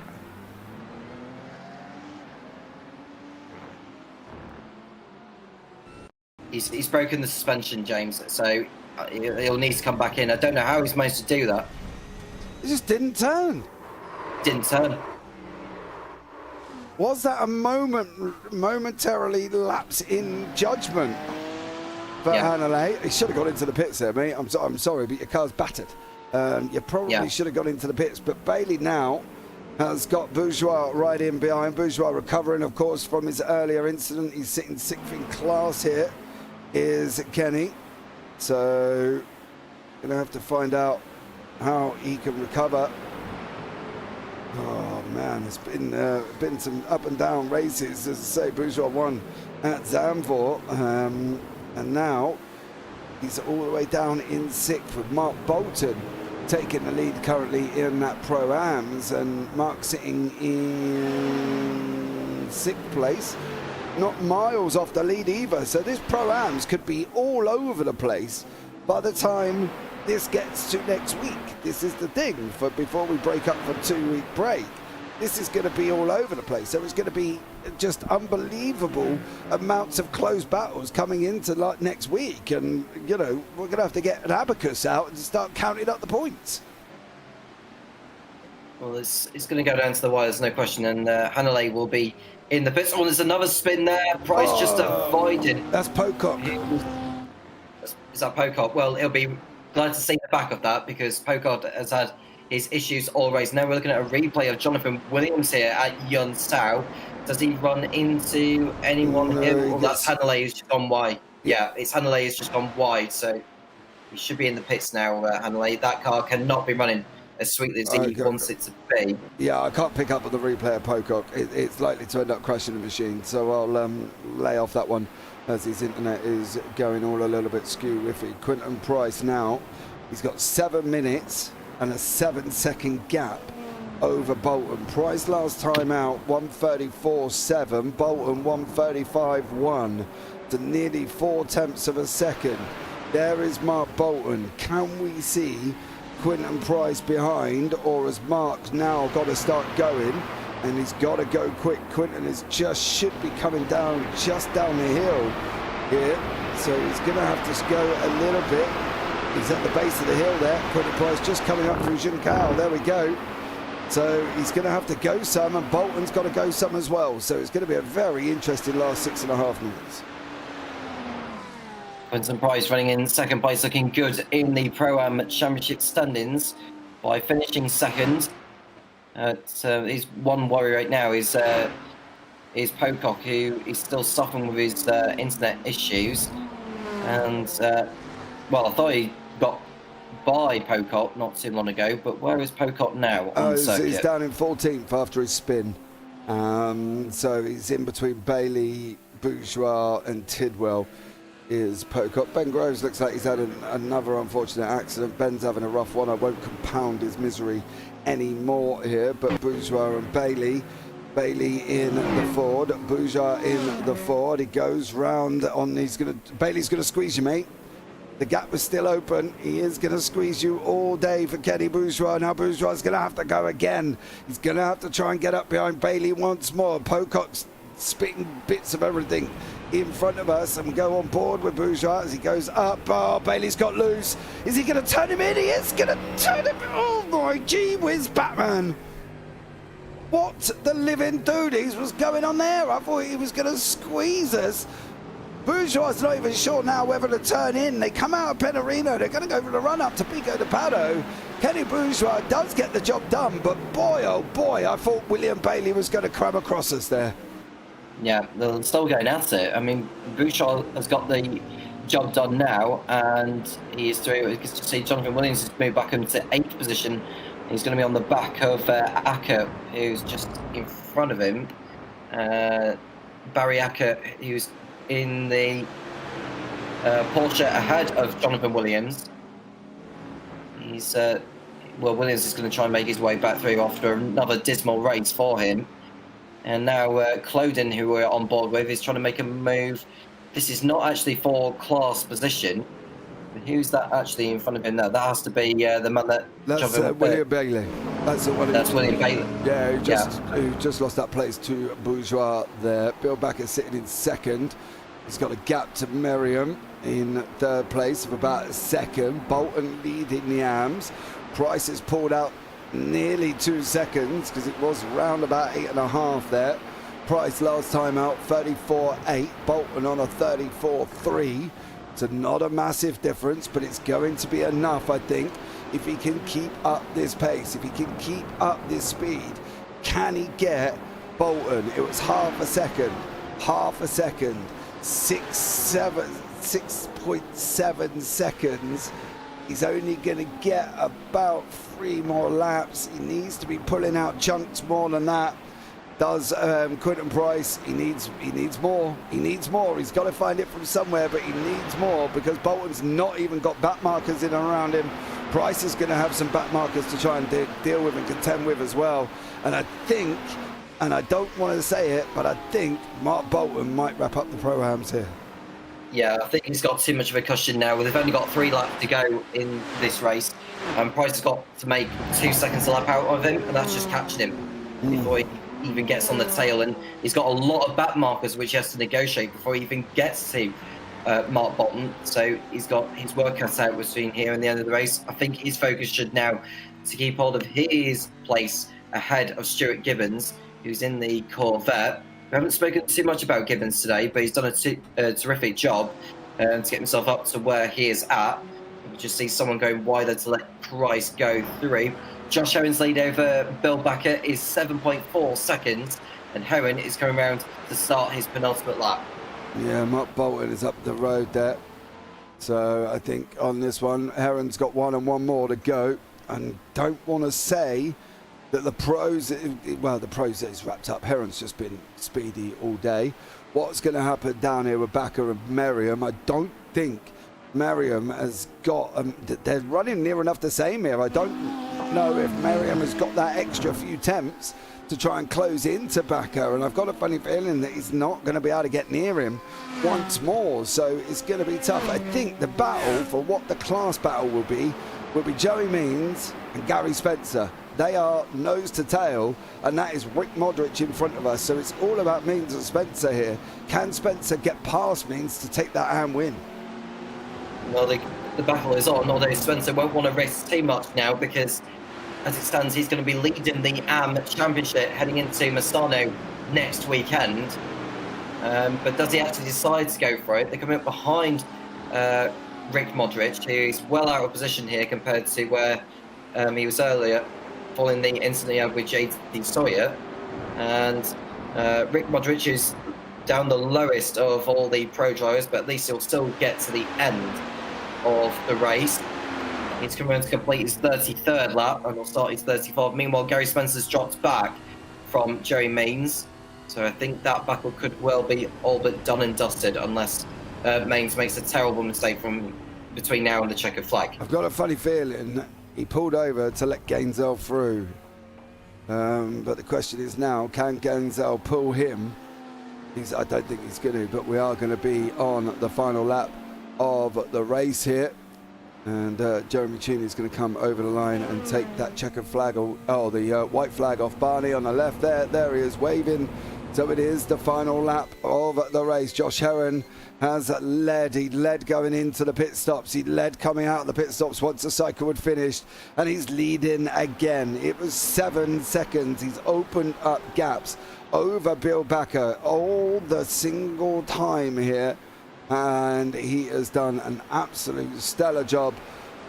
S6: He's broken the suspension, James, so he'll need to come back in. I don't know how he's managed to do that.
S2: He just didn't turn.
S6: Didn't turn.
S2: Was that a momentarily lapse in judgment for Hanley? He should have got into the pits there, mate. I'm sorry, but your car's battered. You probably should have got into the pits. But Bailey now has got Bourgeois right in behind. Bourgeois recovering, of course, from his earlier incident. He's sitting 6th in class here, is Kenny. So, going to have to find out how he can recover. Oh man, it's been some up and down races. As I say, Bourgeois won at Zandvoort. And now he's all the way down in 6th with Mark Bolton taking the lead currently in that Pro-Ams, and Mark sitting in 6th place, not miles off the lead either. So this Pro-Ams could be all over the place by the time this gets to next week. This is the thing, for before we break up for 2-week break, this is going to be all over the place. So it's going to be just unbelievable amounts of close battles coming into like next week, and you know, we're going to have to get an abacus out and start counting up the points.
S6: Well, it's going to go down to the wire, there's no question, and Hanalei will be in the pits. Oh, there's another spin there. Price just avoided.
S2: That's Pocock.
S6: Is that Pocock? Well, he'll be glad to see the back of that, because Pocock has had his issues all raised. Now we're looking at a replay of Jonathan Williams here at Yun Sao. Does he run into anyone here? Well, that's Hanalei who's just gone wide. Yeah, it's Hanalei who's just gone wide, so he should be in the pits now, Hanalei. That car cannot be running as sweetly as he wants it to be.
S2: Yeah, I can't pick up on the replay of Pocock. It's likely to end up crashing the machine, so I'll lay off that one as his internet is going all a little bit skew-whiffy. Quinton Price now, he's got 7 minutes and a 7-second gap over Bolton. Price last time out 1:34.7, Bolton 1:35.1, to nearly 4/10 of a second. There is Mark Bolton. Can we see Quinton Price behind, or has Mark now got to start going? And he's got to go quick. Quinton is should be coming down just down the hill here, so he's going to have to go a little bit. He's at the base of the hill there. Quinton Price just coming up through Juncal. There we go. So he's going to have to go some, and Bolton's got to go some as well. So it's going to be a very interesting last 6.5 minutes.
S6: Quinton Price running in second place, looking good in the Pro-Am Championship standings by finishing second. His one worry right now is Pocock, who is still suffering with his internet issues. And, well, I thought he got by Pocock not too long ago, but where is Pocock now on the circuit?
S2: He's down in 14th after his spin. So he's in between Bailey, Bourgeois and Tidwell is Pocock. Ben Groves looks like he's had another unfortunate accident. Ben's having a rough one. I won't compound his misery anymore here, but Bourgeois and Bailey in the Ford, Bourgeois in the Ford. He goes round on, Bailey's gonna squeeze you, mate. The gap is still open. He is going to squeeze you all day for Kenny Bourgeois. Now Bourgeois is going to have to go again. He's going to have to try and get up behind Bailey once more. Pocock's spitting bits of everything in front of us, and we go on board with Bourgeois as he goes up. Oh, Bailey's got loose. Is he going to turn him in? He is going to turn him. Oh my gee whiz, Batman. What the living doodies was going on there? I thought he was going to squeeze us. Bourgeois is not even sure now whether to turn in. They come out of Penarino. They're going to go for the run up to Pico de Pado. Kenny Bourgeois does get the job done, but boy, oh boy, I thought William Bailey was going to cram across us there.
S6: Yeah, they're still going at it. I mean, Bourgeois has got the job done now, and he is through. You can see Jonathan Williams has moved back into 8th position. He's going to be on the back of Acker, who's just in front of him. Barry Acker, who's in the Porsche ahead of Jonathan Williams. He's well, Williams is going to try and make his way back through after another dismal race for him. And now Clodin, who we're on board with, is trying to make a move. This is not actually for class position. Who's that actually in front of him now? That has to be the man that...
S2: That's William Bailey. That's
S6: William Bailey.
S2: Yeah, who just lost that place to Bourgeois there. Bill Backer sitting in second. He's got a gap to Merriam in third place of about a second. Bolton leading the AMs. Price has pulled out nearly 2 seconds because it was round about 8.5 there. Price last time out 34.8. Bolton on a 34.3. So not a massive difference, but it's going to be enough, I think, if he can keep up this pace, if he can keep up this speed. Can he get Bolton? It was half a second. 6.7 seconds. He's only going to get about 3 more laps. He needs to be pulling out chunks more than that. does Quentin Price. He needs more. He needs more. He's got to find it from somewhere, but he needs more because Bolton's not even got back markers in and around him. Price is going to have some back markers to try and deal with and contend with as well. And I think, and I don't want to say it, but I think Mark Bolton might wrap up the Pro-Ams here.
S6: Yeah, I think he's got too much of a cushion now. They've only got 3 laps to go in this race. Price has got to make 2 seconds a lap out of him, and that's just catching him before he even gets on the tail. And he's got a lot of back markers which he has to negotiate before he even gets to Mark Bolton. So he's got his work cut out between here and the end of the race. I think his focus should now to keep hold of his place ahead of Stuart Gibbons, who's in the Corvette. We haven't spoken too much about Gibbons today, but he's done a terrific job to get himself up to where he is at. You just see someone going wider to let Price go through. Josh Herron's lead over Bill Backer is 7.4 seconds, and Herron is coming around to start his penultimate lap.
S2: Yeah, Mark Bolton is up the road there. So I think on this one, Herron's got 1 and 1 more to go. And don't want to say that the pros, well, the pros is wrapped up. Herron's just been speedy all day. What's going to happen down here with Backer and Merriam? I don't think Merriam has got, they're running near enough the same here. I don't know if Merriam has got that extra few temps to try and close into Backer, and I've got a funny feeling that he's not going to be able to get near him once more, so it's going to be tough. I think the battle for what the class battle will be Joey Means and Gary Spencer. They are nose to tail, and that is Rick Modric in front of us, so it's all about Means and Spencer here. Can Spencer get past Means to take that AM win?
S6: Well, the battle is on, although Spencer won't want to risk too much now because as it stands, he's going to be leading the AM Championship heading into Misano next weekend. But does he actually decide to go for it? They're coming up behind Rick Modric, who's well out of position here compared to where he was earlier, following the incident he had with J.D. Sawyer. And Rick Modric is down the lowest of all the pro drivers, but at least he'll still get to the end of the race. He's going to complete his 33rd lap and will start his 34th. Meanwhile, Gary Spencer's dropped back from Joey Means. So I think that battle could well be all but done and dusted unless Means makes a terrible mistake from between now and the checkered flag.
S2: I've got a funny feeling he pulled over to let Gainsell through. But the question is now, can Gainsell pull him? I don't think he's going to, but we are going to be on the final lap of the race here. And Jeremy Cheney is going to come over the line and take that checkered flag, the white flag off Barney on the left there. There he is waving. So it is the final lap of the race. Josh Herron has led. He led going into the pit stops. He led coming out of the pit stops once the cycle had finished. And he's leading again. It was 7 seconds. He's opened up gaps over Bill Backer all the single time here. And he has done an absolute stellar job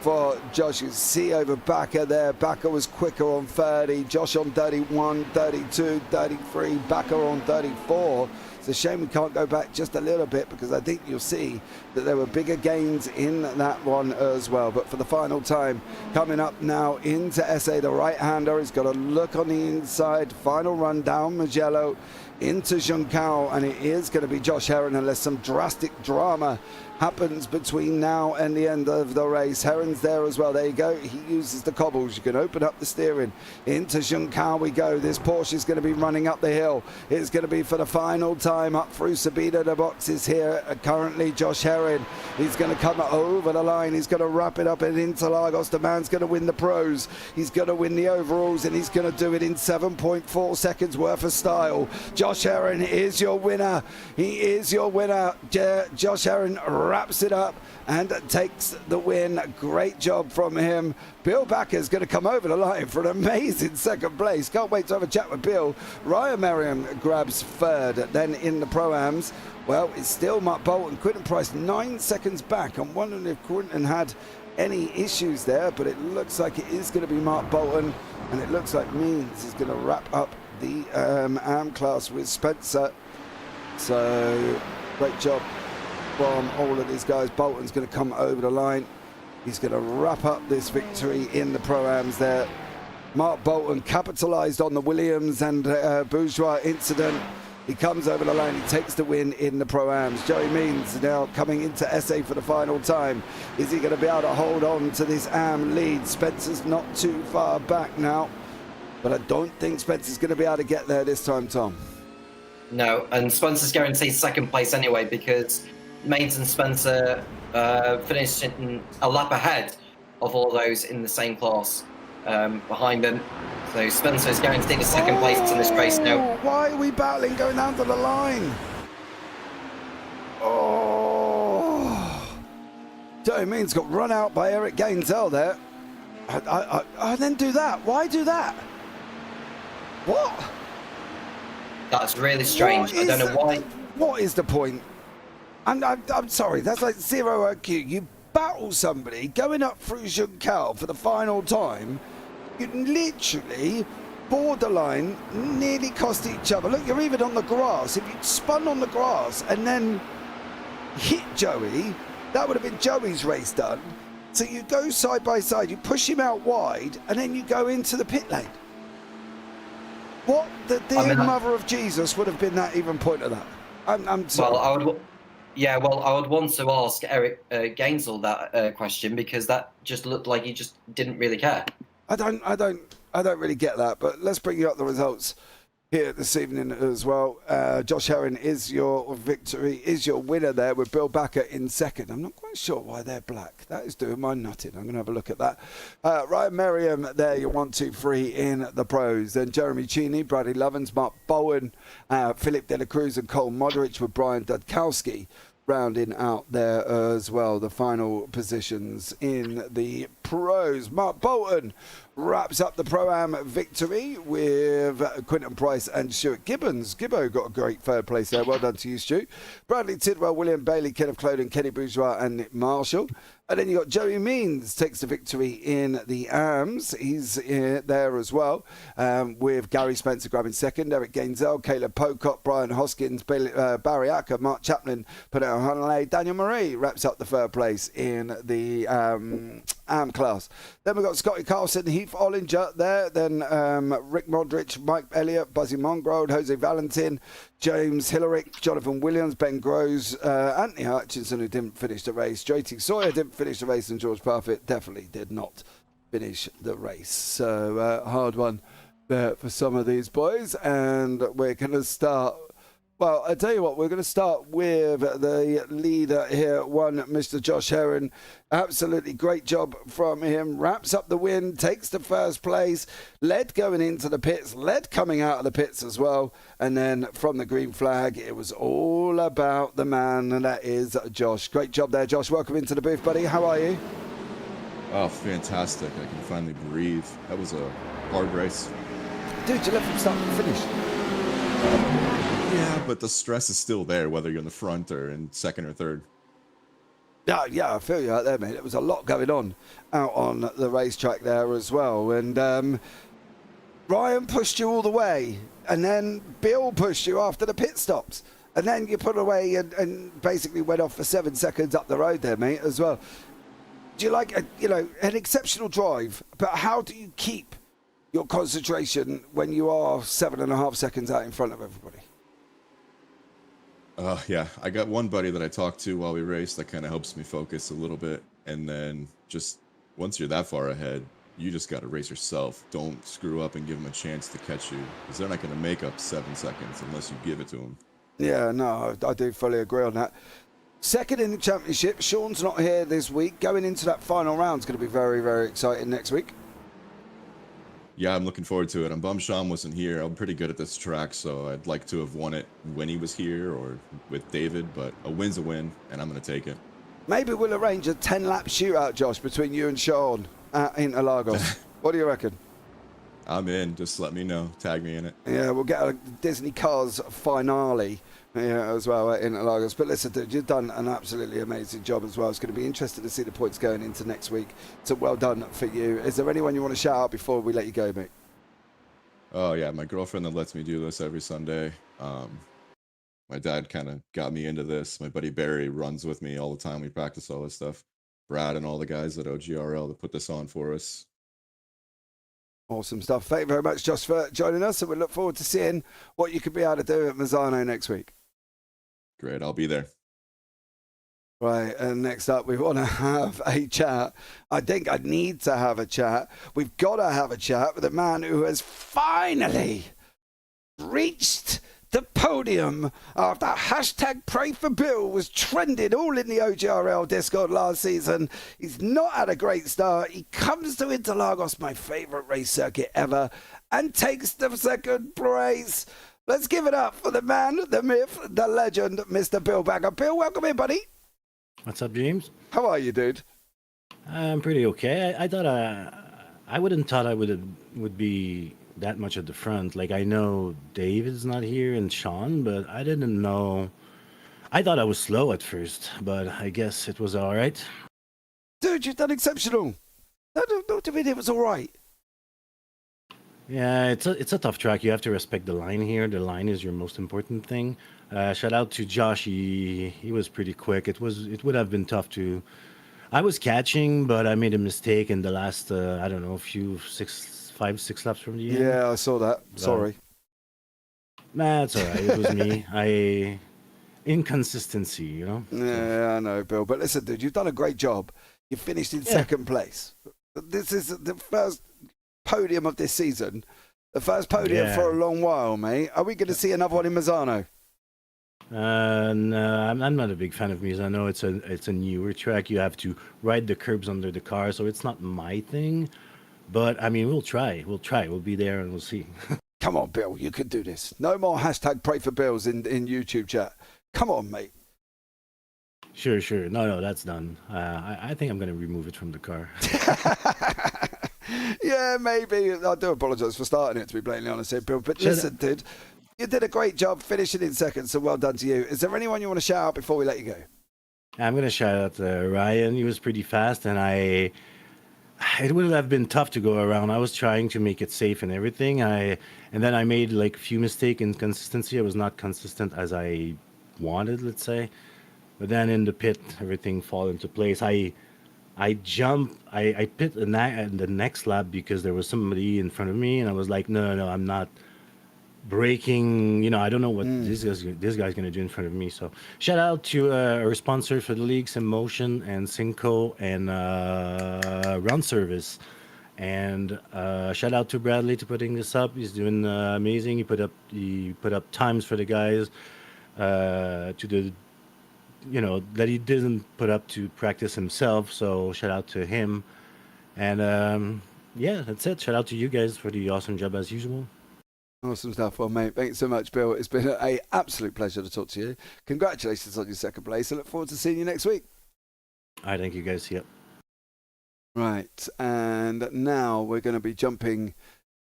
S2: for Josh. You see over Backer there. Backer was quicker on 30. Josh on 31, 32, 33. Backer on 34. It's a shame we can't go back just a little bit because I think you'll see that there were bigger gains in that one as well. But for the final time, coming up now into SA, the right-hander has got a look on the inside. Final run down Mugello into Junção, and it is going to be Josh Herron unless some drastic drama happens between now and the end of the race. Herron's there as well. There you go. He uses the cobbles. You can open up the steering. Into Junção we go. This Porsche is going to be running up the hill. It's going to be for the final time up through Sabina. The boxes here. Currently Josh Herron. He's going to come over the line. He's going to wrap it up in Interlagos. The man's going to win the pros. He's going to win the overalls, and he's going to do it in 7.4 seconds worth of style. Josh Herron is your winner. He is your winner. Josh Herron wraps it up and takes the win. Great job from him. Bill Backer is going to come over the line for an amazing second place. Can't wait to have a chat with Bill. Ryan Merriam grabs third. Then in the Pro-Ams, well, it's still Mark Bolton. Quentin Price 9 seconds back. I'm wondering if Quentin had any issues there, but it looks like it is going to be Mark Bolton, and it looks like Means is going to wrap up the AM class with Spencer. So great job from all of these guys. Bolton's going to come over the line. He's going to wrap up this victory in the Pro-Ams there. Mark Bolton capitalised on the Williams and Bourgeois incident. He comes over the line, he takes the win in the Pro-Ams. Joey Means now coming into SA for the final time. Is he going to be able to hold on to this AM lead? Spencer's not too far back now, but I don't think Spencer's going to be able to get there this time, Tom.
S6: No, and Spencer's guaranteed second place anyway because Mains and Spencer finished a lap ahead of all those in the same class behind them. So Spencer is guaranteed a second place in this race now.
S2: Why are we battling going down to the line? Oh, Joey Means got run out by Eric Gainsell there. I then do that. Why do that? What?
S6: That's really strange. I don't know why.
S2: What is the point? I'm sorry, that's like zero IQ. You battle somebody going up through Juncal for the final time. You literally borderline nearly cost each other. Look, you're even on the grass. If you'd spun on the grass and then hit Joey, that would have been Joey's race done. So you go side by side, you push him out wide, and then you go into the pit lane. What the dear mother of Jesus would have been that even point of that? I'm sorry.
S6: Well, I would want to ask Eric Gainsell that question because that just looked like he just didn't really care.
S2: I don't really get that, but let's bring you up the results here this evening as well. Josh Herring is your victory, is your winner there with Bill Backer in second. I'm not quite sure why they're black. That is doing my nutting. I'm going to have a look at that. Ryan Merriam there, your 1, 2, 3 in the pros. Then Jeremy Cheney, Bradley Lovins, Mark Bowen, Philip De La Cruz and Cole Moderich with Brian Dudkowski rounding out there as well. The final positions in the pros. Mark Bolton wraps up the Pro-Am victory with Quinton Price and Stuart Gibbons. Gibbo got a great third place there. Well done to you, Stu. Bradley Tidwell, William Bailey, Kenneth Cloden, Kenny Bourgeois and Nick Marshall. And then you got Joey Means takes the victory in the AMS. He's there as well, with Gary Spencer grabbing second, Eric Gainsell, Caleb Pocock, Brian Hoskins, Barry Acker, Mark Chaplin, Panel Hanley, Daniel Marie wraps up the third place in the AM class. Then we've got Scotty Carlson, Heath Ollinger there, then Rick Modric, Mike Elliott, Buzzy Mongrode, Jose Valentin, James Hillerick, Jonathan Williams, Ben Groves, Anthony Hutchinson, who didn't finish the race, JT Sawyer didn't finish the race, and George Parfitt definitely did not finish the race. So hard one there for some of these boys, and we're going to start. Well, I tell you what, we're going to start with the leader here, Mr. Josh Herring. Absolutely great job from him. Wraps up the win, takes the first place, led going into the pits, led coming out of the pits as well. And then from the green flag, it was all about the man, and that is Josh. Great job there, Josh. Welcome into the booth, buddy. How are you?
S7: Oh, fantastic. I can finally breathe. That was a hard race.
S2: Dude, you left from start to finish.
S7: Yeah, but the stress is still there, whether you're in the front or in second or third.
S2: Yeah, I feel you out there, mate. There was a lot going on out on the racetrack there as well. And Ryan pushed you all the way, and then Bill pushed you after the pit stops. And then you put away and basically went off for 7 seconds up the road there, mate, as well. Do you like, an exceptional drive, but how do you keep your concentration when you are 7.5 seconds out in front of everybody?
S7: Yeah, I got one buddy that I talked to while we raced that kind of helps me focus a little bit. And then just once you're that far ahead, you just got to race yourself. Don't screw up and give them a chance to catch you, because they're not going to make up 7 seconds unless you give it to them.
S2: Yeah, no, I do fully agree on that. Second in the championship, Sean's not here this week. Going into that final round is going to be very, very exciting next week.
S7: Yeah, I'm looking forward to it. I'm bummed Sean wasn't here. I'm pretty good at this track, so I'd like to have won it when he was here or with David, but a win's a win, and I'm going to take it.
S2: Maybe we'll arrange a 10-lap shootout, Josh, between you and Sean at Interlagos. What do you reckon?
S7: I'm in. Just let me know. Tag me in it.
S2: Yeah, we'll get a Disney Cars finale as well at Interlagos. But listen, dude, you've done an absolutely amazing job as well. It's going to be interesting to see the points going into next week. So well done for you. Is there anyone you want to shout out before we let you go, mate?
S7: Oh, yeah, my girlfriend that lets me do this every Sunday. My dad kind of got me into this. My buddy Barry runs with me all the time. We practice all this stuff. Brad and all the guys at OGRL that put this on for us.
S2: Awesome stuff. Thank you very much, Josh, for joining us, and we look forward to seeing what you could be able to do at Mazzano next week.
S7: Great, I'll be there.
S2: Right, and next up, we want to have a chat. I think I need to have a chat. We've got to have a chat with a man who has finally reached the podium after hashtag Pray for Bill was trending all in the OGRL Discord last season. He's not had a great start. He comes to Interlagos, my favourite race circuit ever, and takes the second place. Let's give it up for the man, the myth, the legend, Mr. Bill Bagger. Bill, welcome in, buddy.
S8: What's up, James?
S2: How are you, dude?
S8: I'm pretty okay. I thought I wouldn't thought I would be that much at the front. Like, I know David's not here and Sean, but I didn't know. I thought I was slow at first, but I guess it was all right.
S2: Dude, you've done exceptional. Not to mean it was all right.
S8: Yeah, it's a tough track. You have to respect the line here. The line is your most important thing. Shout out to Josh. He was pretty quick. It would have been tough to. I was catching, but I made a mistake in the last I don't know, 5, 6 laps from the end.
S2: Yeah, I saw that. Sorry.
S8: Nah, it's all right. It was me. Inconsistency, you know.
S2: Yeah, I know, Bill. But listen, dude, you've done a great job. You finished in second place. This is the first podium of this season. The first podium for a long while, mate. Are we going to see another one in Mazzano?
S8: No, I'm not a big fan of Misano. It's a newer track. You have to ride the curbs under the car, so it's not my thing. But I mean, we'll try. We'll be there and we'll see.
S2: Come on, Bill. You can do this. No more hashtag Pray for Bills in YouTube chat. Come on, mate.
S8: Sure. No, that's done. I think I'm going to remove it from the car.
S2: Yeah, maybe. I do apologise for starting it, to be blatantly honest here, Bill. But listen, dude, you did a great job finishing in second, so well done to you. Is there anyone you want to shout out before we let you go? I'm
S8: going to shout out Ryan. He was pretty fast, and it would have been tough to go around. I was trying to make it safe and everything. And then I made like a few mistakes in consistency. I was not consistent as I wanted, let's say. But then in the pit, everything fall into place. I jumped. I pit in the next lap because there was somebody in front of me, and I was like, no, I'm not braking. You know, I don't know what this guy's gonna do in front of me. So shout out to our sponsor for the league, Motion and Cinco and Run Service, and shout out to Bradley to putting this up. He's doing amazing. He put up times for the guys to the. You know, that he didn't put up to practice himself, so shout out to him. And yeah, that's it. Shout out to you guys for the awesome job as usual.
S2: Awesome stuff. Well, mate, thanks so much, Bill. It's been an absolute pleasure to talk to you. Congratulations on your second place. I look forward to seeing you next week.
S8: All right, thank you guys. Yep.
S2: Right, and now we're going to be jumping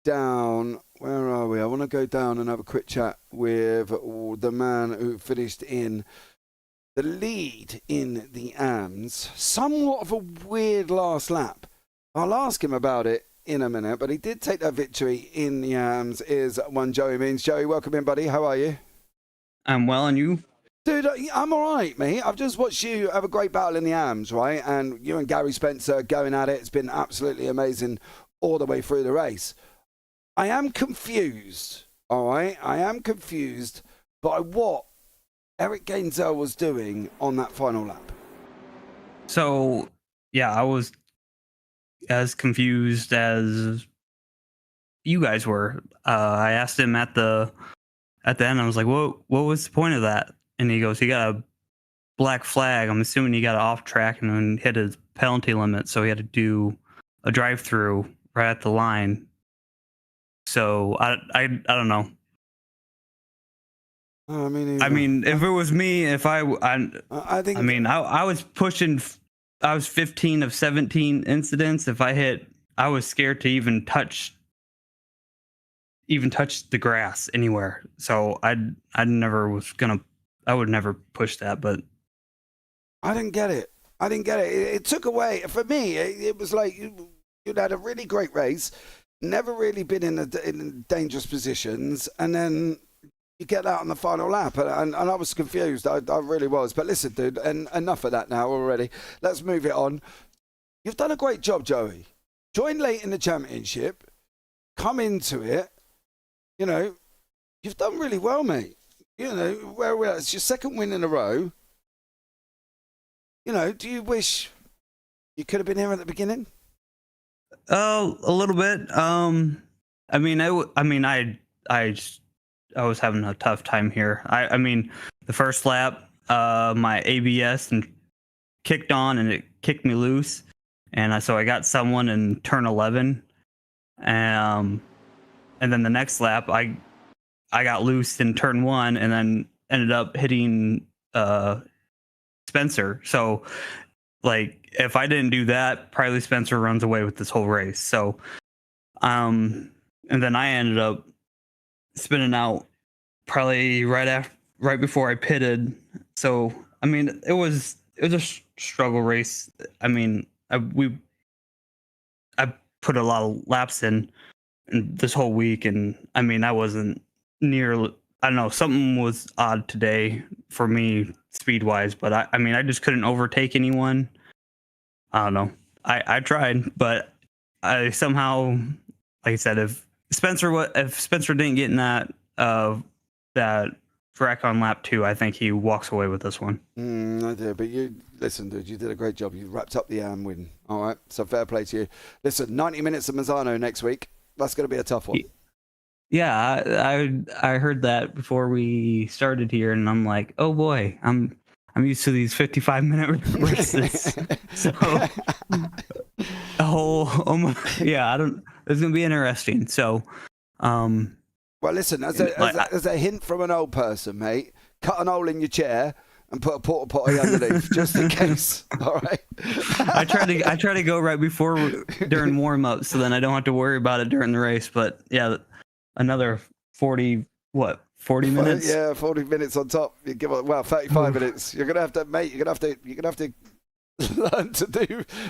S2: down. Where are we? I want to go down and have a quick chat with the man who finished in the lead in the AMS. Somewhat of a weird last lap. I'll ask him about it in a minute, but he did take that victory in the AMS. Is one Joey Means. Joey, welcome in, buddy. How are you?
S9: I'm well, and you?
S2: Dude, I'm all right, mate. I've just watched you have a great battle in the AMS, right? And you and Gary Spencer going at it. It's been absolutely amazing all the way through the race. I am confused, all right? I am confused by what Eric Gainzel was doing on that final lap.
S9: So, yeah, I was as confused as you guys were. I asked him at the end, I was like, what was the point of that? And he goes, he got a black flag. I'm assuming he got off track and hit his penalty limit, so he had to do a drive-through right at the line. So, I don't know.
S2: I
S9: mean, if it was me, I was pushing. I was 15 of 17 incidents. If I hit, I was scared to even touch the grass anywhere. So I would never push that. But
S2: I didn't get it. It took away for me. It was like you'd had a really great race, never really been in dangerous positions, and then you get that on the final lap, and I was confused. I really was. But listen, dude, and enough of that now already. Let's move it on. You've done a great job, Joey. Joined late in the championship. come into it, you know, you've done really well, mate. You know, where we're at, it's your second win in a row. You know, do you wish you could have been here at the beginning?
S9: A little bit. I was having a tough time here. I mean, the first lap, my ABS kicked on and it kicked me loose, and so I got someone in turn 11, and then the next lap I got loose in turn 1, and then ended up hitting Spencer. So, like, if I didn't do that, probably Spencer runs away with this whole race. So, and then I ended up spinning out probably right before I pitted. So, I mean, it was a struggle race. I mean, I put a lot of laps in this whole week, and I mean, I wasn't near. I don't know, something was odd today for me speed wise, but I mean, I just couldn't overtake anyone. I don't know. I tried, but I somehow, like I said, if Spencer didn't get in that wreck on lap 2, I think he walks away with this one.
S2: I do, but listen, dude, you did a great job. You wrapped up the AM win. All right, so fair play to you. Listen, 90 minutes of Mazzano next week. That's going to be a tough one.
S9: Yeah, I heard that before we started here, and I'm like, oh boy, I'm used to these 55-minute races. So it's gonna be interesting. So,
S2: well, listen, as a hint from an old person, mate, cut an hole in your chair and put a porta potty underneath, just in case. All right.
S9: I try to go right during warm up, so then I don't have to worry about it during the race. But yeah, another 40 minutes?
S2: Yeah, 40 minutes on top. You give 35 minutes. You're gonna have to, mate. You're gonna have to learn to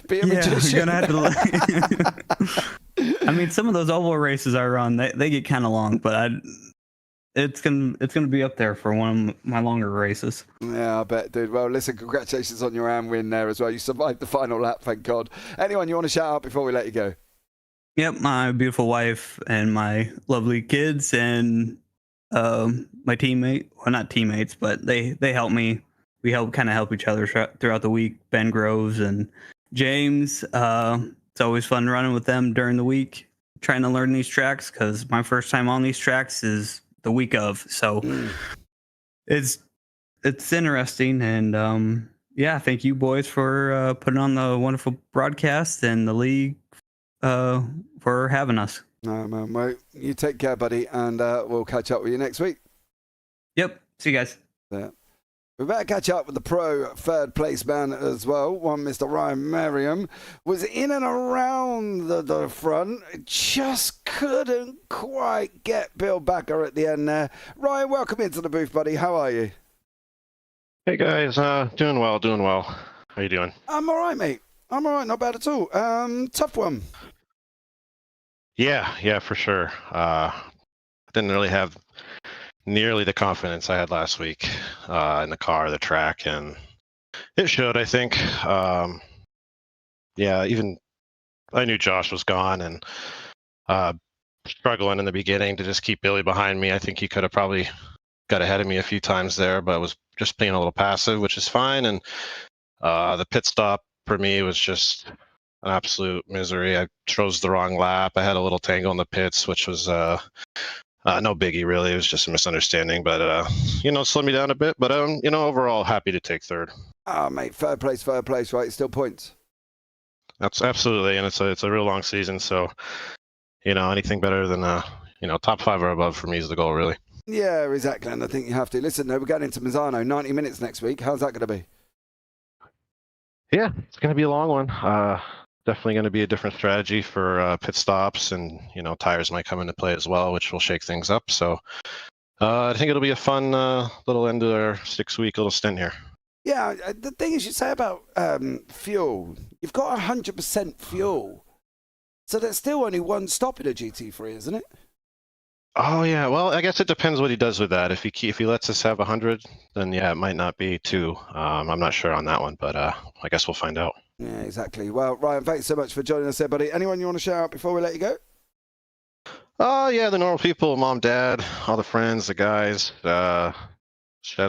S2: be a magician.
S9: You're gonna have to. I mean, some of those oval races I run, they get kind of long, but it's gonna be up there for one of my longer races.
S2: Yeah, I bet, dude. Well, listen, congratulations on your AM win there as well. You survived the final lap, thank God. Anyone you want to shout out before we let you go?
S9: Yep, my beautiful wife and my lovely kids and my teammate. Well, not teammates, but they help me. We kind of help each other throughout the week. Ben Groves and James. It's always fun running with them during the week, trying to learn these tracks, because my first time on these tracks is the week of. So it's interesting, and thank you boys for putting on the wonderful broadcast, and the league for having us.
S2: No, man, well, you take care, buddy, and we'll catch up with you next week.
S9: Yep, see you guys.
S2: Yeah. We better catch up with the pro third place man as well. One Mr. Ryan Merriam was in and around the front. Just couldn't quite get Bill Backer at the end there. Ryan, welcome into the booth, buddy. How are you?
S10: Hey guys, doing well. How you doing?
S2: I'm all right, mate. I'm all right, not bad at all. Tough one.
S10: Yeah, for sure. Didn't really have nearly the confidence I had last week in the car, the track, and it showed, I think. Even I knew Josh was gone, and struggling in the beginning to just keep Billy behind me. I think he could have probably got ahead of me a few times there, but was just being a little passive, which is fine. And the pit stop for me was just an absolute misery. I chose the wrong lap. I had a little tangle in the pits, which was no biggie, really. It was just a misunderstanding, but slowed me down a bit. But overall, happy to take third.
S2: Oh, mate, third place, right? Still points.
S10: That's absolutely, and it's a real long season, so anything better than top 5 or above for me is the goal, really.
S2: Yeah, exactly, and I think you have to. Listen, we're going into Mazzano, 90 minutes next week. How's that going to be?
S10: Yeah, it's going to be a long one. Definitely going to be a different strategy for pit stops, and tires might come into play as well, which will shake things up. So I think it'll be a fun little end of our 6-week little stint here.
S2: Yeah, the thing is, you say about fuel, you've got 100% fuel, so there's still only one stop in a GT3, isn't it?
S10: Oh yeah, well I guess it depends what he does with that. If he lets us have 100, then yeah, it might not be 2. I'm not sure on that one, but I guess we'll find out.
S2: Yeah, exactly. Well, Ryan, thanks so much for joining us there, buddy. Anyone you want to shout out before we let you go?
S10: Oh yeah, the normal people, mom, dad, all the friends, the guys. Shout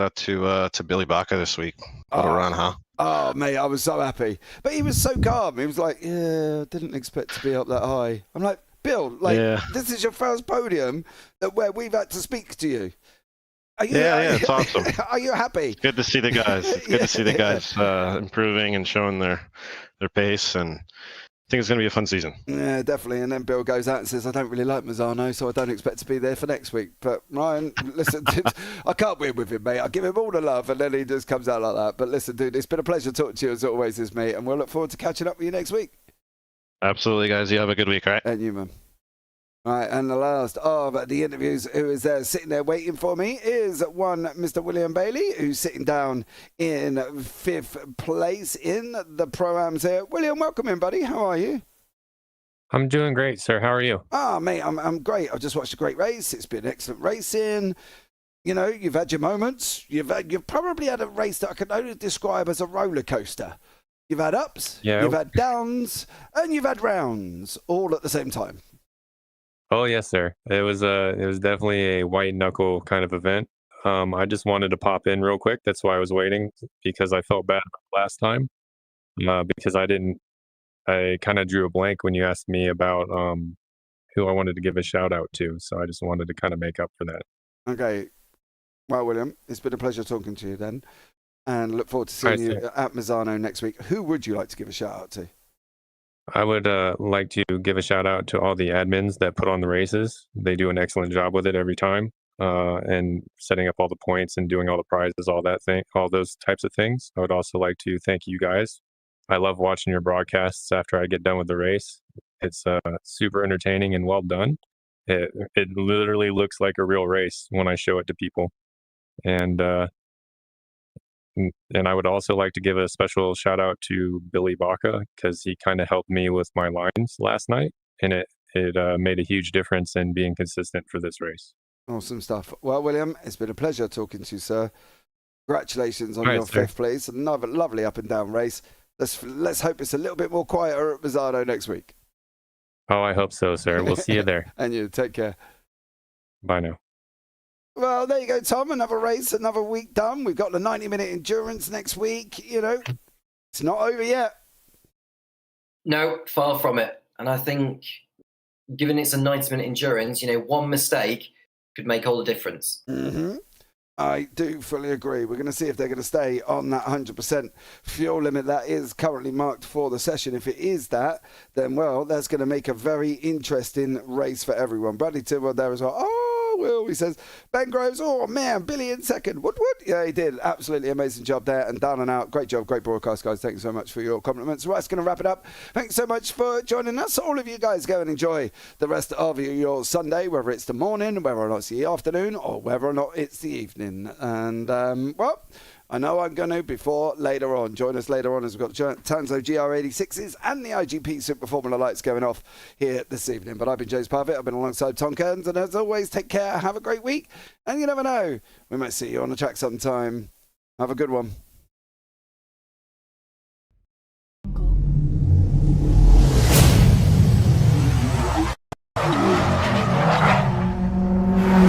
S10: out to Billy Baca this week. What a run, huh?
S2: Oh, mate, I was so happy. But he was so calm. He was like, yeah, didn't expect to be up that high. I'm like, Bill, like, this is your first podium where we've had to speak to you. Are you,
S10: yeah, it's awesome.
S2: Are you happy?
S10: It's good to see the guys. It's good to see the guys improving and showing their pace, and I think it's going to be a fun season.
S2: Yeah, definitely. And then Bill goes out and says, I don't really like Mazzano, so I don't expect to be there for next week. But Ryan, listen, dude, I can't win with him, mate. I give him all the love, and then he just comes out like that. But listen, dude, it's been a pleasure talking to you as always, mate, and we'll look forward to catching up with you next week.
S10: Absolutely, guys. You have a good week, all right?
S2: And you, man. All right, and the last of the interviews who is sitting there waiting for me is one Mr. William Bailey, who's sitting down in 5th place in the Pro-Ams here. William, welcome in, buddy. How are you?
S11: I'm doing great, sir. How are you?
S2: Oh, mate, I'm great. I've just watched a great race. It's been excellent racing. You know, you've had your moments. You've probably had a race that I can only describe as a roller coaster. You've had ups, you've had downs, and you've had rounds all at the same time.
S11: Oh yes, sir. It was definitely a white knuckle kind of event. I just wanted to pop in real quick. That's why I was waiting, because I felt bad last time. Because I kind of drew a blank when you asked me about who I wanted to give a shout out to. So I just wanted to kind of make up for that.
S2: Okay. Well, William, it's been a pleasure talking to you then, and look forward to seeing you at Mazzano next week. Who would you like to give a shout out to?
S11: I would like to give a shout out to all the admins that put on the races. They do an excellent job with it every time, and setting up all the points and doing all the prizes, all those types of things. I would also like to thank you guys. I love watching your broadcasts after I get done with the race. It's super entertaining and well done. It literally looks like a real race when I show it to people. And I would also like to give a special shout out to Billy Baca, because he kind of helped me with my lines last night, and it made a huge difference in being consistent for this race.
S2: Awesome stuff. Well, William, it's been a pleasure talking to you, sir. Congratulations on your 5th place. Another lovely up and down race. Let's hope it's a little bit more quieter at Mazzano next week.
S11: Oh, I hope so, sir. We'll see you there.
S2: And you, take care.
S11: Bye now.
S2: Well, there you go, Tom. Another race, another week done. We've got the 90-minute endurance next week. You know, it's not over yet.
S6: No, far from it. And I think, given it's a 90-minute endurance, you know, one mistake could make all the difference.
S2: Mm-hmm. I do fully agree. We're going to see if they're going to stay on that 100% fuel limit that is currently marked for the session. If it is that, then, well, that's going to make a very interesting race for everyone. Bradley Tidwell there as well. Oh, Will, he says. Ben Groves, oh, man, Billy in second. What? Yeah, he did. Absolutely amazing job there. And down and out. Great job. Great broadcast, guys. Thank you so much for your compliments. Well, that's going to wrap it up. Thanks so much for joining us. All of you guys go and enjoy the rest of your Sunday, whether it's the morning, whether or not it's the afternoon, or whether or not it's the evening. And, well, I know I'm going to before later on. Join us later on as we've got Tanzo GR86s and the IGP Super Formula Lights going off here this evening. But I've been James Parfitt. I've been alongside Tom Cairns. And as always, take care. Have a great week. And you never know, we might see you on the track sometime. Have a good one.